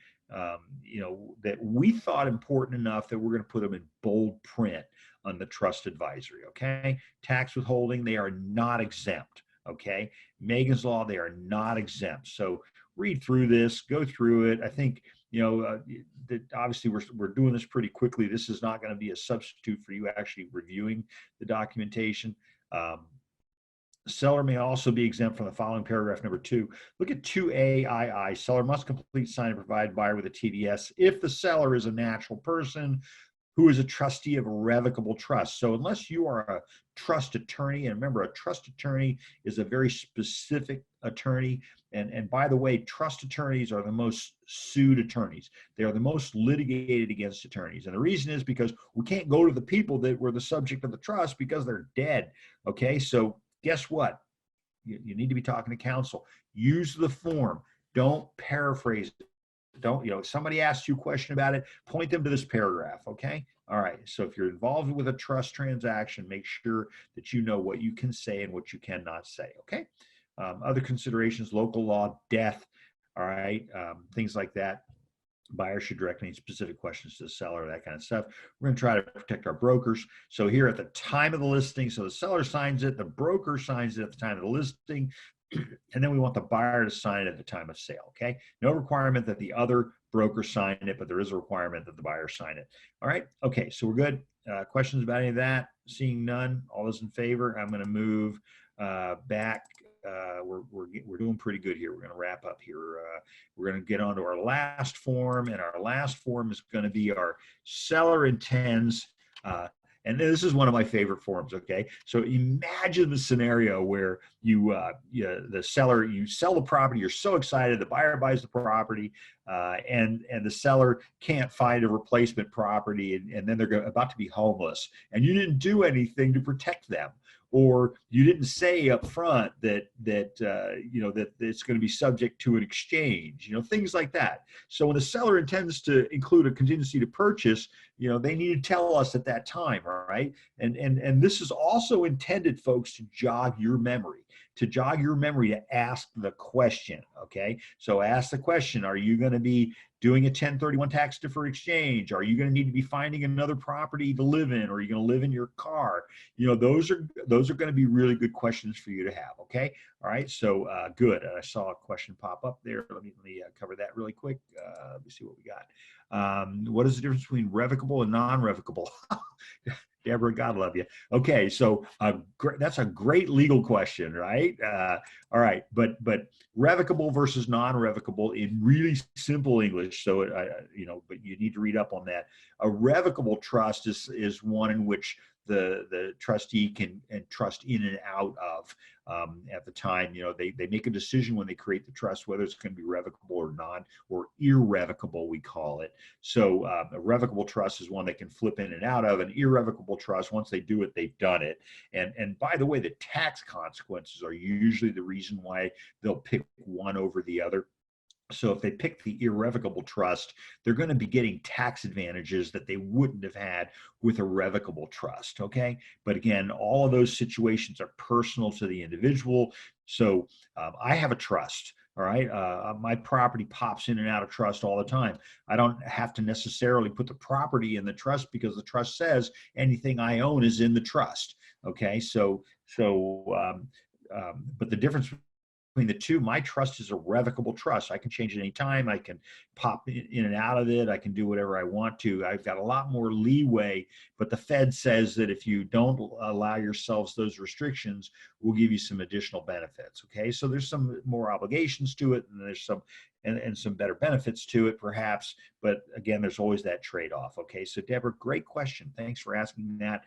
we thought important enough that we're going to put them in bold print on the trust advisory. Okay, tax withholding, they are not exempt. Okay, Megan's Law, they are not exempt. So read through this, go through it. I think that obviously we're doing this pretty quickly. This is not going to be a substitute for you actually reviewing the documentation. Seller may also be exempt from the following paragraph number 2. Look at 2A II. Seller must complete, sign, and provide buyer with a TDS if the seller is a natural person who is a trustee of a revocable trust. So unless you are a trust attorney, and remember, a trust attorney is a very specific attorney. And by the way, trust attorneys are the most sued attorneys. They are the most litigated against attorneys. And the reason is because we can't go to the people that were the subject of the trust because they're dead. Okay, so guess what? You need to be talking to counsel. Use the form. Don't paraphrase it. Don't, if somebody asks you a question about it, point them to this paragraph, okay? All right, so if you're involved with a trust transaction, make sure that you know what you can say and what you cannot say, okay? Other considerations, local law, death, all right, things like that. Buyer should direct any specific questions to the seller, that kind of stuff. We're going to try to protect our brokers. So here at the time of the listing, so the seller signs it, the broker signs it at the time of the listing, and then we want the buyer to sign it at the time of sale, okay? No requirement that the other broker sign it, but there is a requirement that the buyer sign it. All right, okay, so we're good. Questions about any of that? Seeing none, all those in favor, I'm going to move back we're doing pretty good here. We're going to wrap up here. We're going to get on to our last form, and our last form is going to be our seller intends. And this is one of my favorite forms. Okay, so imagine the scenario where you sell the property. You're so excited. The buyer buys the property, and the seller can't find a replacement property, and then they're about to be homeless, and you didn't do anything to protect them, or you didn't say up front that it's going to be subject to an exchange, things like that. So when the seller intends to include a contingency to purchase, they need to tell us at that time, all right? And this is also intended, folks, to jog your memory, to ask the question, okay? So ask the question, are you going to be doing a 1031 tax deferred exchange? Are you going to need to be finding another property to live in? Or are you going to live in your car? Those are going to be really good questions for you to have, okay? All right, so good. I saw a question pop up there. Let me cover that really quick. Let me see what we got. What is the difference between revocable and non-revocable? Deborah, God love you. Okay, so that's a great legal question, right? All right, but revocable versus non-revocable in really simple English. So but you need to read up on that. A revocable trust is one in which the trustee can trust in and out of at the time. They make a decision when they create the trust whether it's going to be revocable or non, or irrevocable, we call it. So a revocable trust is one they can flip in and out of. An irrevocable trust, once they do it, they've done it. And by the way, the tax consequences are usually the reason why they'll pick one over the other. So if they pick the irrevocable trust, they're going to be getting tax advantages that they wouldn't have had with a revocable trust, okay? But again, all of those situations are personal to the individual. So I have a trust, all right? My property pops in and out of trust all the time. I don't have to necessarily put the property in the trust because the trust says anything I own is in the trust, okay? But the difference between the two, my trust is a revocable trust. I can change it anytime. I can pop in and out of it. I can do whatever I want to. I've got a lot more leeway, but the Fed says that if you don't allow yourselves those restrictions, we'll give you some additional benefits. Okay, so there's some more obligations to it, and there's some and some better benefits to it, perhaps. But again, there's always that trade-off. Okay, so Deborah, great question. Thanks for asking that.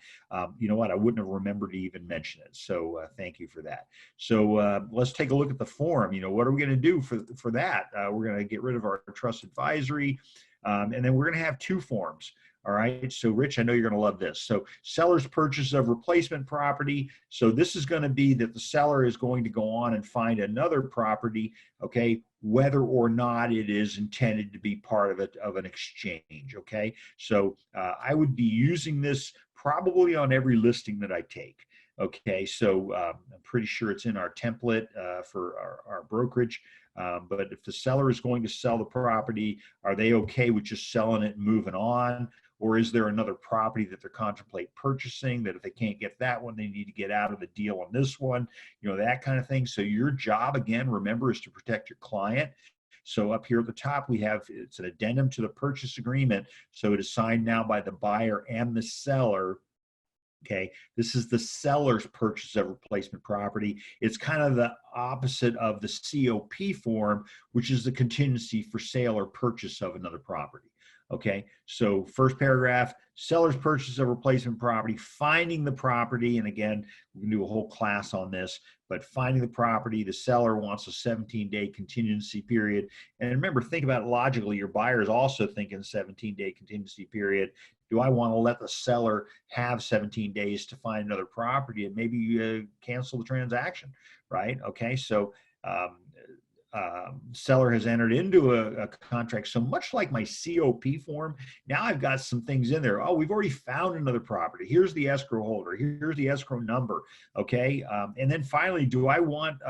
You know what? I wouldn't have remembered to even mention it. So thank you for that. So let's take a look at the form. What are we going to do for that? We're going to get rid of our trust advisory, and then we're going to have two forms. All right, so Rich, I know you're going to love this. So seller's purchase of replacement property. So this is going to be that the seller is going to go on and find another property, okay, whether or not it is intended to be part of an exchange, okay? So I would be using this probably on every listing that I take. Okay, so I'm pretty sure it's in our template for our brokerage. But if the seller is going to sell the property, are they okay with just selling it and moving on? Or is there another property that they're contemplating purchasing that if they can't get that one, they need to get out of the deal on this one, that kind of thing. So your job, again, remember, is to protect your client. So up here at the top, it's an addendum to the purchase agreement. So it is signed now by the buyer and the seller. Okay, this is the seller's purchase of replacement property. It's kind of the opposite of the COP form, which is the contingency for sale or purchase of another property. Okay, so first paragraph, seller's purchase of replacement property, finding the property, and again, we can do a whole class on this, but finding the property, the seller wants a 17-day contingency period. And remember, think about it logically, your buyer is also thinking 17-day contingency period. Do I want to let the seller have 17 days to find another property and maybe cancel the transaction, right? Okay, so seller has entered into a contract. So much like my COP form, now I've got some things in there. Oh, we've already found another property. Here's the escrow holder. Here's the escrow number. Okay. And then finally, do I want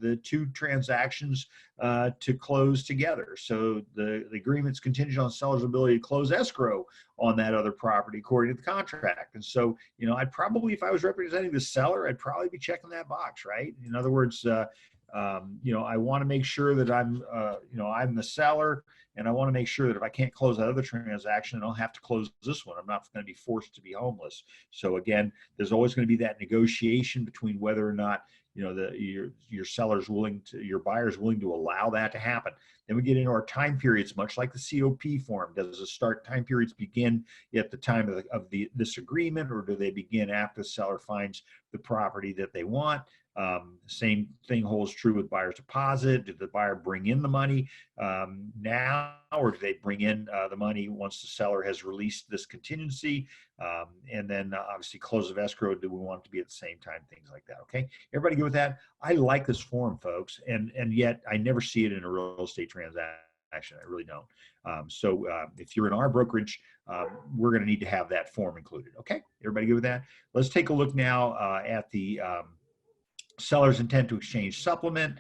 the two transactions to close together? So the agreement's contingent on seller's ability to close escrow on that other property according to the contract. And so, I'd probably, if I was representing the seller, I'd probably be checking that box, right? In other words, I want to make sure that I'm the seller, and I want to make sure that if I can't close that other transaction, I don't have to close this one. I'm not going to be forced to be homeless. So again, there's always going to be that negotiation between whether or not, your seller's willing to, your buyer's willing to allow that to happen. Then we get into our time periods, much like the COP form. Does the start time periods begin at the time of this agreement, or do they begin after the seller finds the property that they want? Same thing holds true with buyer's deposit. Did the buyer bring in the money now, or do they bring in the money once the seller has released this contingency? And then obviously close of escrow, do we want it to be at the same time? Things like that. Okay, everybody good with that? I like this form, folks, and yet I never see it in a real estate transaction. I really don't. So if you're in our brokerage, we're going to need to have that form included. Okay, everybody good with that? Let's take a look now at the seller's intent to exchange supplement.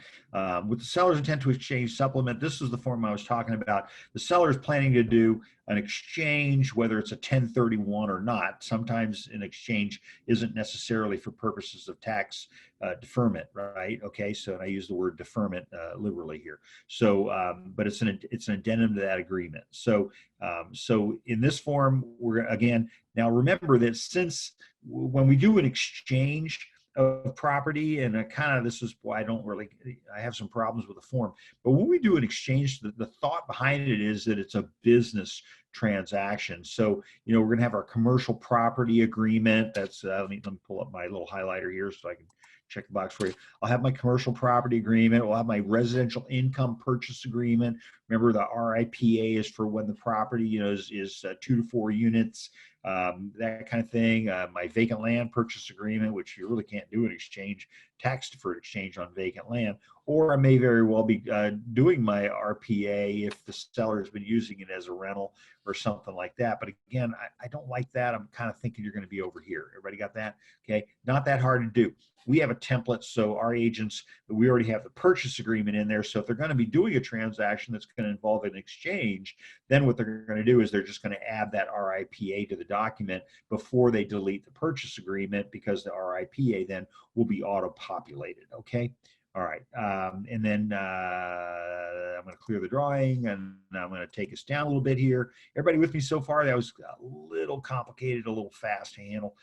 With the seller's intent to exchange supplement, this is the form I was talking about. The seller is planning to do an exchange, whether it's a 1031 or not. Sometimes an exchange isn't necessarily for purposes of tax deferment, right? Okay, so and I use the word deferment liberally here. So, but it's an addendum to that agreement. So, so in this form, we're again, now remember that since when we do an exchange of property, and this is why I have some problems with the form, but when we do an exchange, the thought behind it is that it's a business transaction. So, we're going to have our commercial property agreement. That's, let me pull up my little highlighter here so I can check the box for you. I'll have my commercial property agreement. We'll have my residential income purchase agreement. Remember, the RIPA is for when the property, is 2 to 4 units, that kind of thing. My vacant land purchase agreement, which you really can't do an exchange, tax deferred exchange on vacant land. Or I may very well be doing my RPA if the seller has been using it as a rental or something like that. But again, I don't like that. I'm kind of thinking you're going to be over here. Everybody got that? Okay, not that hard to do. We have a template, so our agents, we already have the purchase agreement in there. So if they're going to be doing a transaction that's going to involve an exchange, then what they're going to do is they're just going to add that RIPA to the document before they delete the purchase agreement, because the RIPA then will be auto-populated, okay? All right, and then I'm going to clear the drawing, and I'm going to take us down a little bit here. Everybody with me so far? That was a little complicated, a little fast to handle.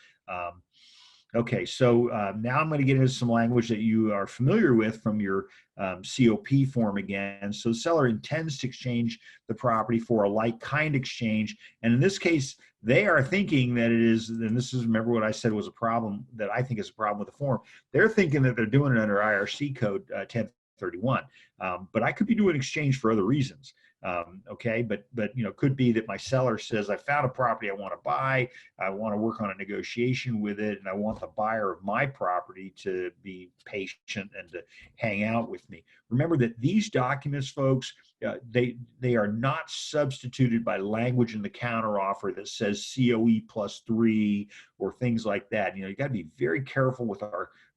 Okay, so now I'm going to get into some language that you are familiar with from your COP form again. So the seller intends to exchange the property for a like-kind exchange. And in this case, they are thinking that it is, and this is, remember what I said was a problem, that I think is a problem with the form. They're thinking that they're doing it under IRC code 1031. But I could be doing exchange for other reasons. Okay, but could be that my seller says, I found a property I want to buy, I want to work on a negotiation with it, and I want the buyer of my property to be patient and to hang out with me. Remember that these documents, folks, they are not substituted by language in the counteroffer that says COE +3 or things like that. You got to be very careful with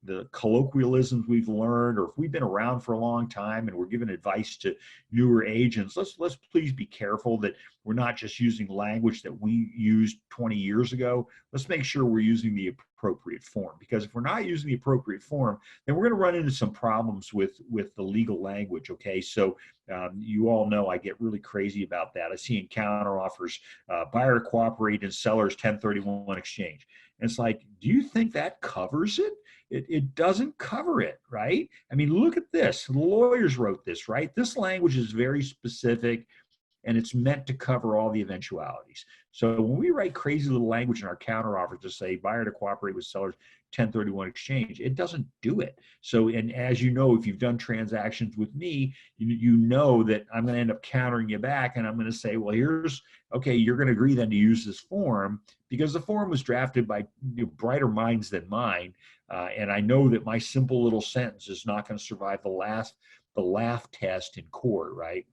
the colloquialisms we've learned, or if we've been around for a long time and we're giving advice to newer agents, let's please be careful that we're not just using language that we used 20 years ago. Let's make sure we're using the appropriate form, because if we're not using the appropriate form, then we're going to run into some problems with the legal language. Okay, so you all know I get really crazy about that. I see in counteroffers, buyer to cooperate in seller's 1031 exchange. And it's like, do you think that covers it? It doesn't cover it, right? I mean, look at this. The lawyers wrote this, right? This language is very specific, and it's meant to cover all the eventualities. So when we write crazy little language in our counteroffer to say buyer to cooperate with seller's 1031 exchange, it doesn't do it. So, and as you know, if you've done transactions with me, you know that I'm going to end up countering you back, and I'm going to say, well, okay, you're going to agree then to use this form, because the form was drafted by brighter minds than mine. And I know that my simple little sentence is not going to survive the laugh test in court, right?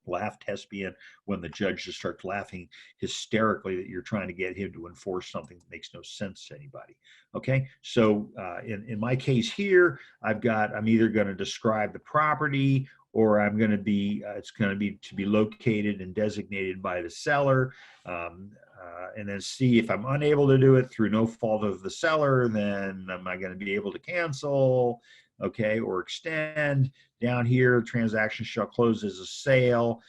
Laugh test being when the judge just starts laughing hysterically that you're trying to get him to enforce something that makes no sense to anybody. Okay, so in my case here, I'm either going to describe the property, or I'm going to be it's going to be to be located and designated by the seller, and then see if I'm unable to do it through no fault of the seller, then am I going to be able to cancel? okay, or extend. Down here, transaction shall close as a sale.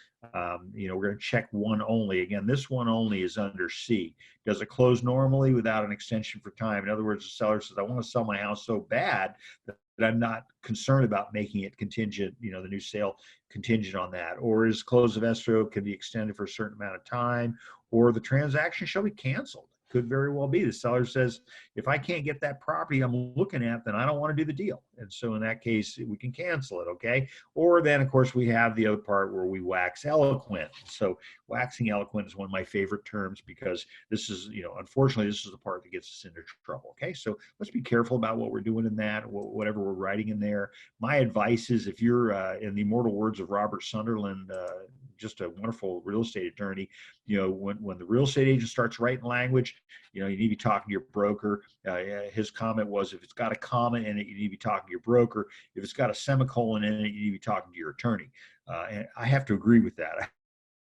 You know, we're going to check one only. Again, this one only is under C. Does it close normally without an extension for time? In other words, the seller says, I want to sell my house so bad that I'm not concerned about making it contingent, you know, the new sale contingent on that. Or is close of escrow can be extended for a certain amount of time, or the transaction shall be canceled. Could very well be the seller says, if I can't get that property I'm looking at, then I don't want to do the deal. And so in that case, we can cancel it, okay? Or then, of course, we have the other part where we wax eloquent. So waxing eloquent is one of my favorite terms because this is, you know, unfortunately, this is the part that gets us into trouble, okay? So let's be careful about what we're doing in that, whatever we're writing in there. My advice is if you're, in the immortal words of Robert Sunderland, just a wonderful real estate attorney, you know, when the real estate agent starts writing language, you know, you need to be talking to your broker. His comment was, if it's got a comma in it, you need to be talking to your broker. If it's got a semicolon in it, you need to be talking to your attorney. And I have to agree with that. I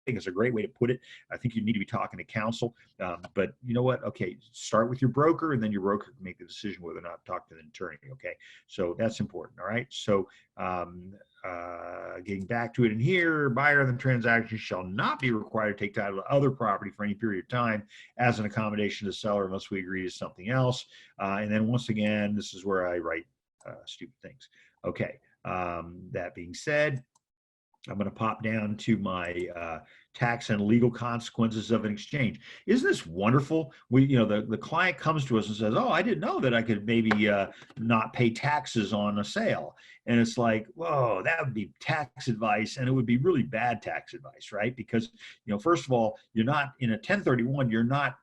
think it's a great way to put it. I think you need to be talking to counsel. But you know what? Okay, start with your broker, and then your broker can make the decision whether or not to talk to an attorney. Okay, so that's important. All right. So getting back to it in here, buyer of the transaction shall not be required to take title to other property for any period of time as an accommodation to the seller unless we agree to something else. And then once again, this is where I write stupid things. Okay. That being said, I'm going to pop down to my tax and legal consequences of an exchange. Isn't this wonderful? You know, the client comes to us and says, "Oh, I didn't know that I could maybe not pay taxes on a sale." And it's like, whoa, that would be tax advice, and it would be really bad tax advice, right? Because, you know, first of all, you're not in a 1031. You're not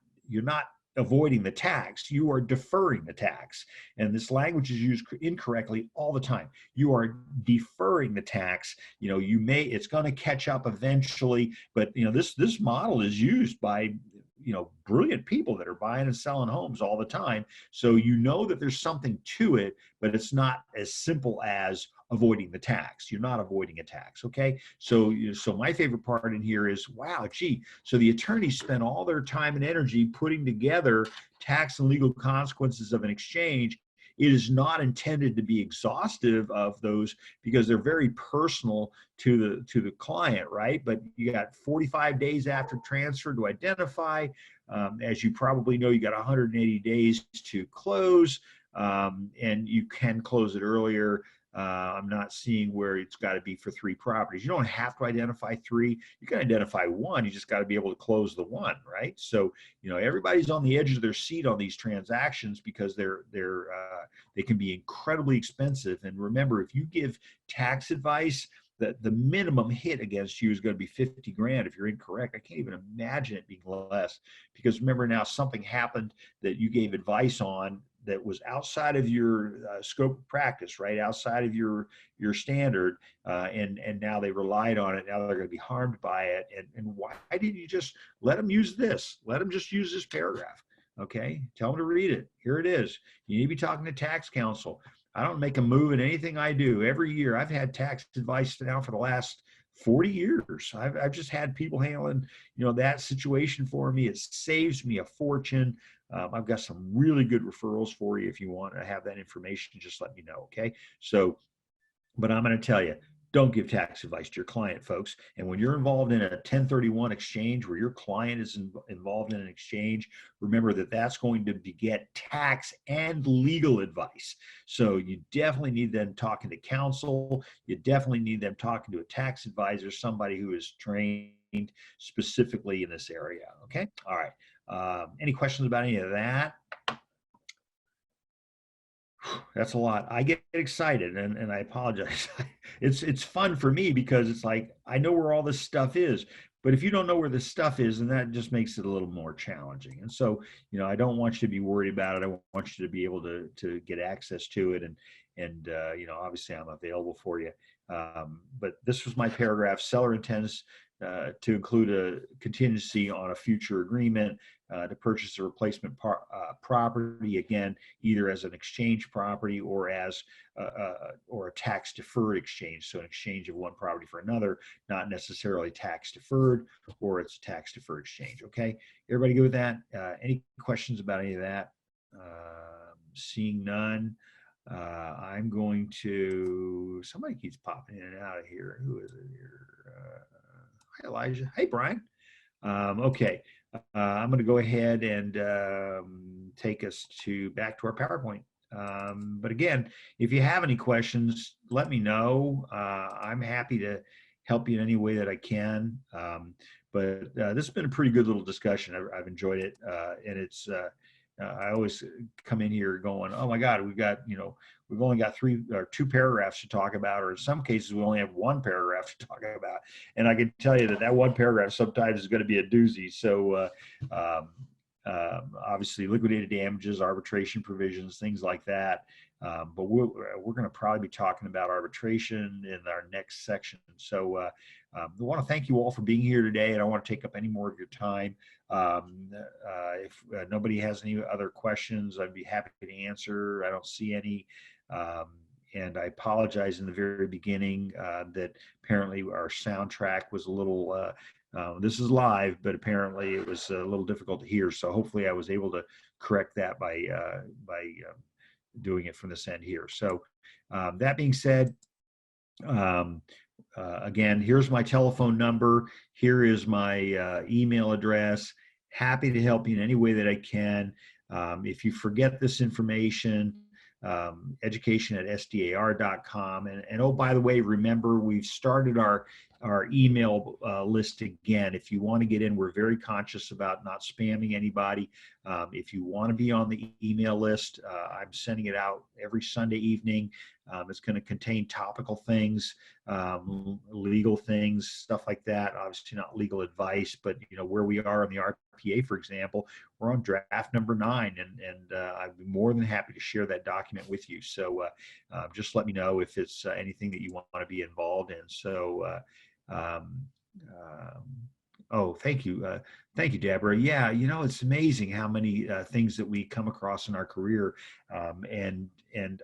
avoiding the tax. You are deferring the tax, and this language is used incorrectly all the time. You are deferring the tax. You know, it's going to catch up eventually, but you know, this model is used by, you know, brilliant people that are buying and selling homes all the time. So you know that there's something to it, but it's not as simple as avoiding the tax. You're not avoiding a tax, okay? So my favorite part in here is, wow, gee, so the attorneys spent all their time and energy putting together tax and legal consequences of an exchange. It is not intended to be exhaustive of those because they're very personal to the client, right? But you got 45 days after transfer to identify. As you probably know, you got 180 days to close, and you can close it earlier. I'm not seeing where it's got to be for 3 properties. You don't have to identify 3. You can identify 1. You just got to be able to close the 1, right? So, you know, everybody's on the edge of their seat on these transactions because they can be incredibly expensive. And remember, if you give tax advice, the minimum hit against you is going to be 50 grand if you're incorrect. I can't even imagine it being less, because remember, now something happened that you gave advice on that was outside of your scope of practice, right? Outside of your standard, and now they relied on it. Now they're going to be harmed by it. And why didn't you just let them use this? Let them just use this paragraph. Okay, tell them to read it. Here it is. You need to be talking to tax counsel. I don't make a move in anything I do. Every year, I've had tax advice now for the last 40 years. I've just had people handling, you know, that situation for me. It saves me a fortune. I've got some really good referrals for you. If you want to have that information, just let me know. Okay. So, but I'm going to tell you, don't give tax advice to your client, folks. And when you're involved in a 1031 exchange where your client is involved in an exchange, remember that that's going to beget tax and legal advice. So you definitely need them talking to counsel. You definitely need them talking to a tax advisor, somebody who is trained specifically in this area. Okay. All right. Any questions about any of that? That's a lot. I get excited, and I apologize. It's fun for me because it's like, I know where all this stuff is, but if you don't know where this stuff is, then that just makes it a little more challenging. And so, you know, I don't want you to be worried about it. I want you to be able to get access to it. And you know, obviously I'm available for you. But this was my paragraph. Seller intends to include a contingency on a future agreement to purchase a replacement property, again, either as an exchange property or as or a tax deferred exchange. So an exchange of one property for another, not necessarily tax deferred, or it's a tax deferred exchange. Okay, everybody good with that? Any questions about any of that? Seeing none. I'm going to, somebody keeps popping in and out of here. Who is it here? Hi, Elijah. Hey, Brian. Okay. I'm going to go ahead and take us back to our PowerPoint. But again, if you have any questions, let me know. I'm happy to help you in any way that I can. But this has been a pretty good little discussion. I've enjoyed it. And it's, I always come in here going, oh my God, we've only got 3 or 2 paragraphs to talk about, or in some cases we only have 1 paragraph to talk about. And I can tell you that 1 paragraph sometimes is going to be a doozy. So obviously liquidated damages, arbitration provisions, things like that. But we're going to probably be talking about arbitration in our next section. So I want to thank you all for being here today. I don't want to take up any more of your time. If nobody has any other questions, I'd be happy to answer. I don't see any. And I apologize in the very beginning that apparently our soundtrack was a little, this is live, but apparently it was a little difficult to hear. So hopefully I was able to correct that by doing it from this end here. So that being said, again, here's my telephone number. Here is my email address. Happy to help you in any way that I can. If you forget this information, education@sdar.com. And oh, by the way, remember, we've started our email list again. If you want to get in, we're very conscious about not spamming anybody. If you want to be on the email list, I'm sending it out every Sunday evening. It's going to contain topical things, legal things, stuff like that. Obviously not legal advice, but where we are on the RPA, for example, we're on draft number 9, and I'd be more than happy to share that document with you. So just let me know if it's anything that you want to be involved in. So oh, thank you. Thank you, Deborah. Yeah, it's amazing how many things that we come across in our career. And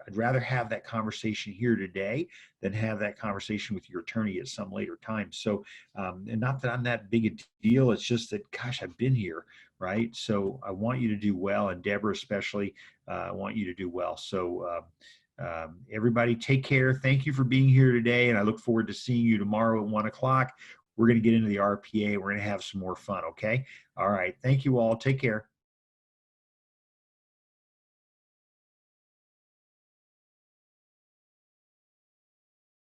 I'd rather have that conversation here today than have that conversation with your attorney at some later time. So, and not that I'm that big a deal. It's just that, gosh, I've been here, right? So I want you to do well. And Deborah, especially, I want you to do well. So everybody take care. Thank you for being here today. And I look forward to seeing you tomorrow at 1 o'clock. We're going to get into the RPA. We're going to have some more fun. Okay. All right. Thank you all. Take care.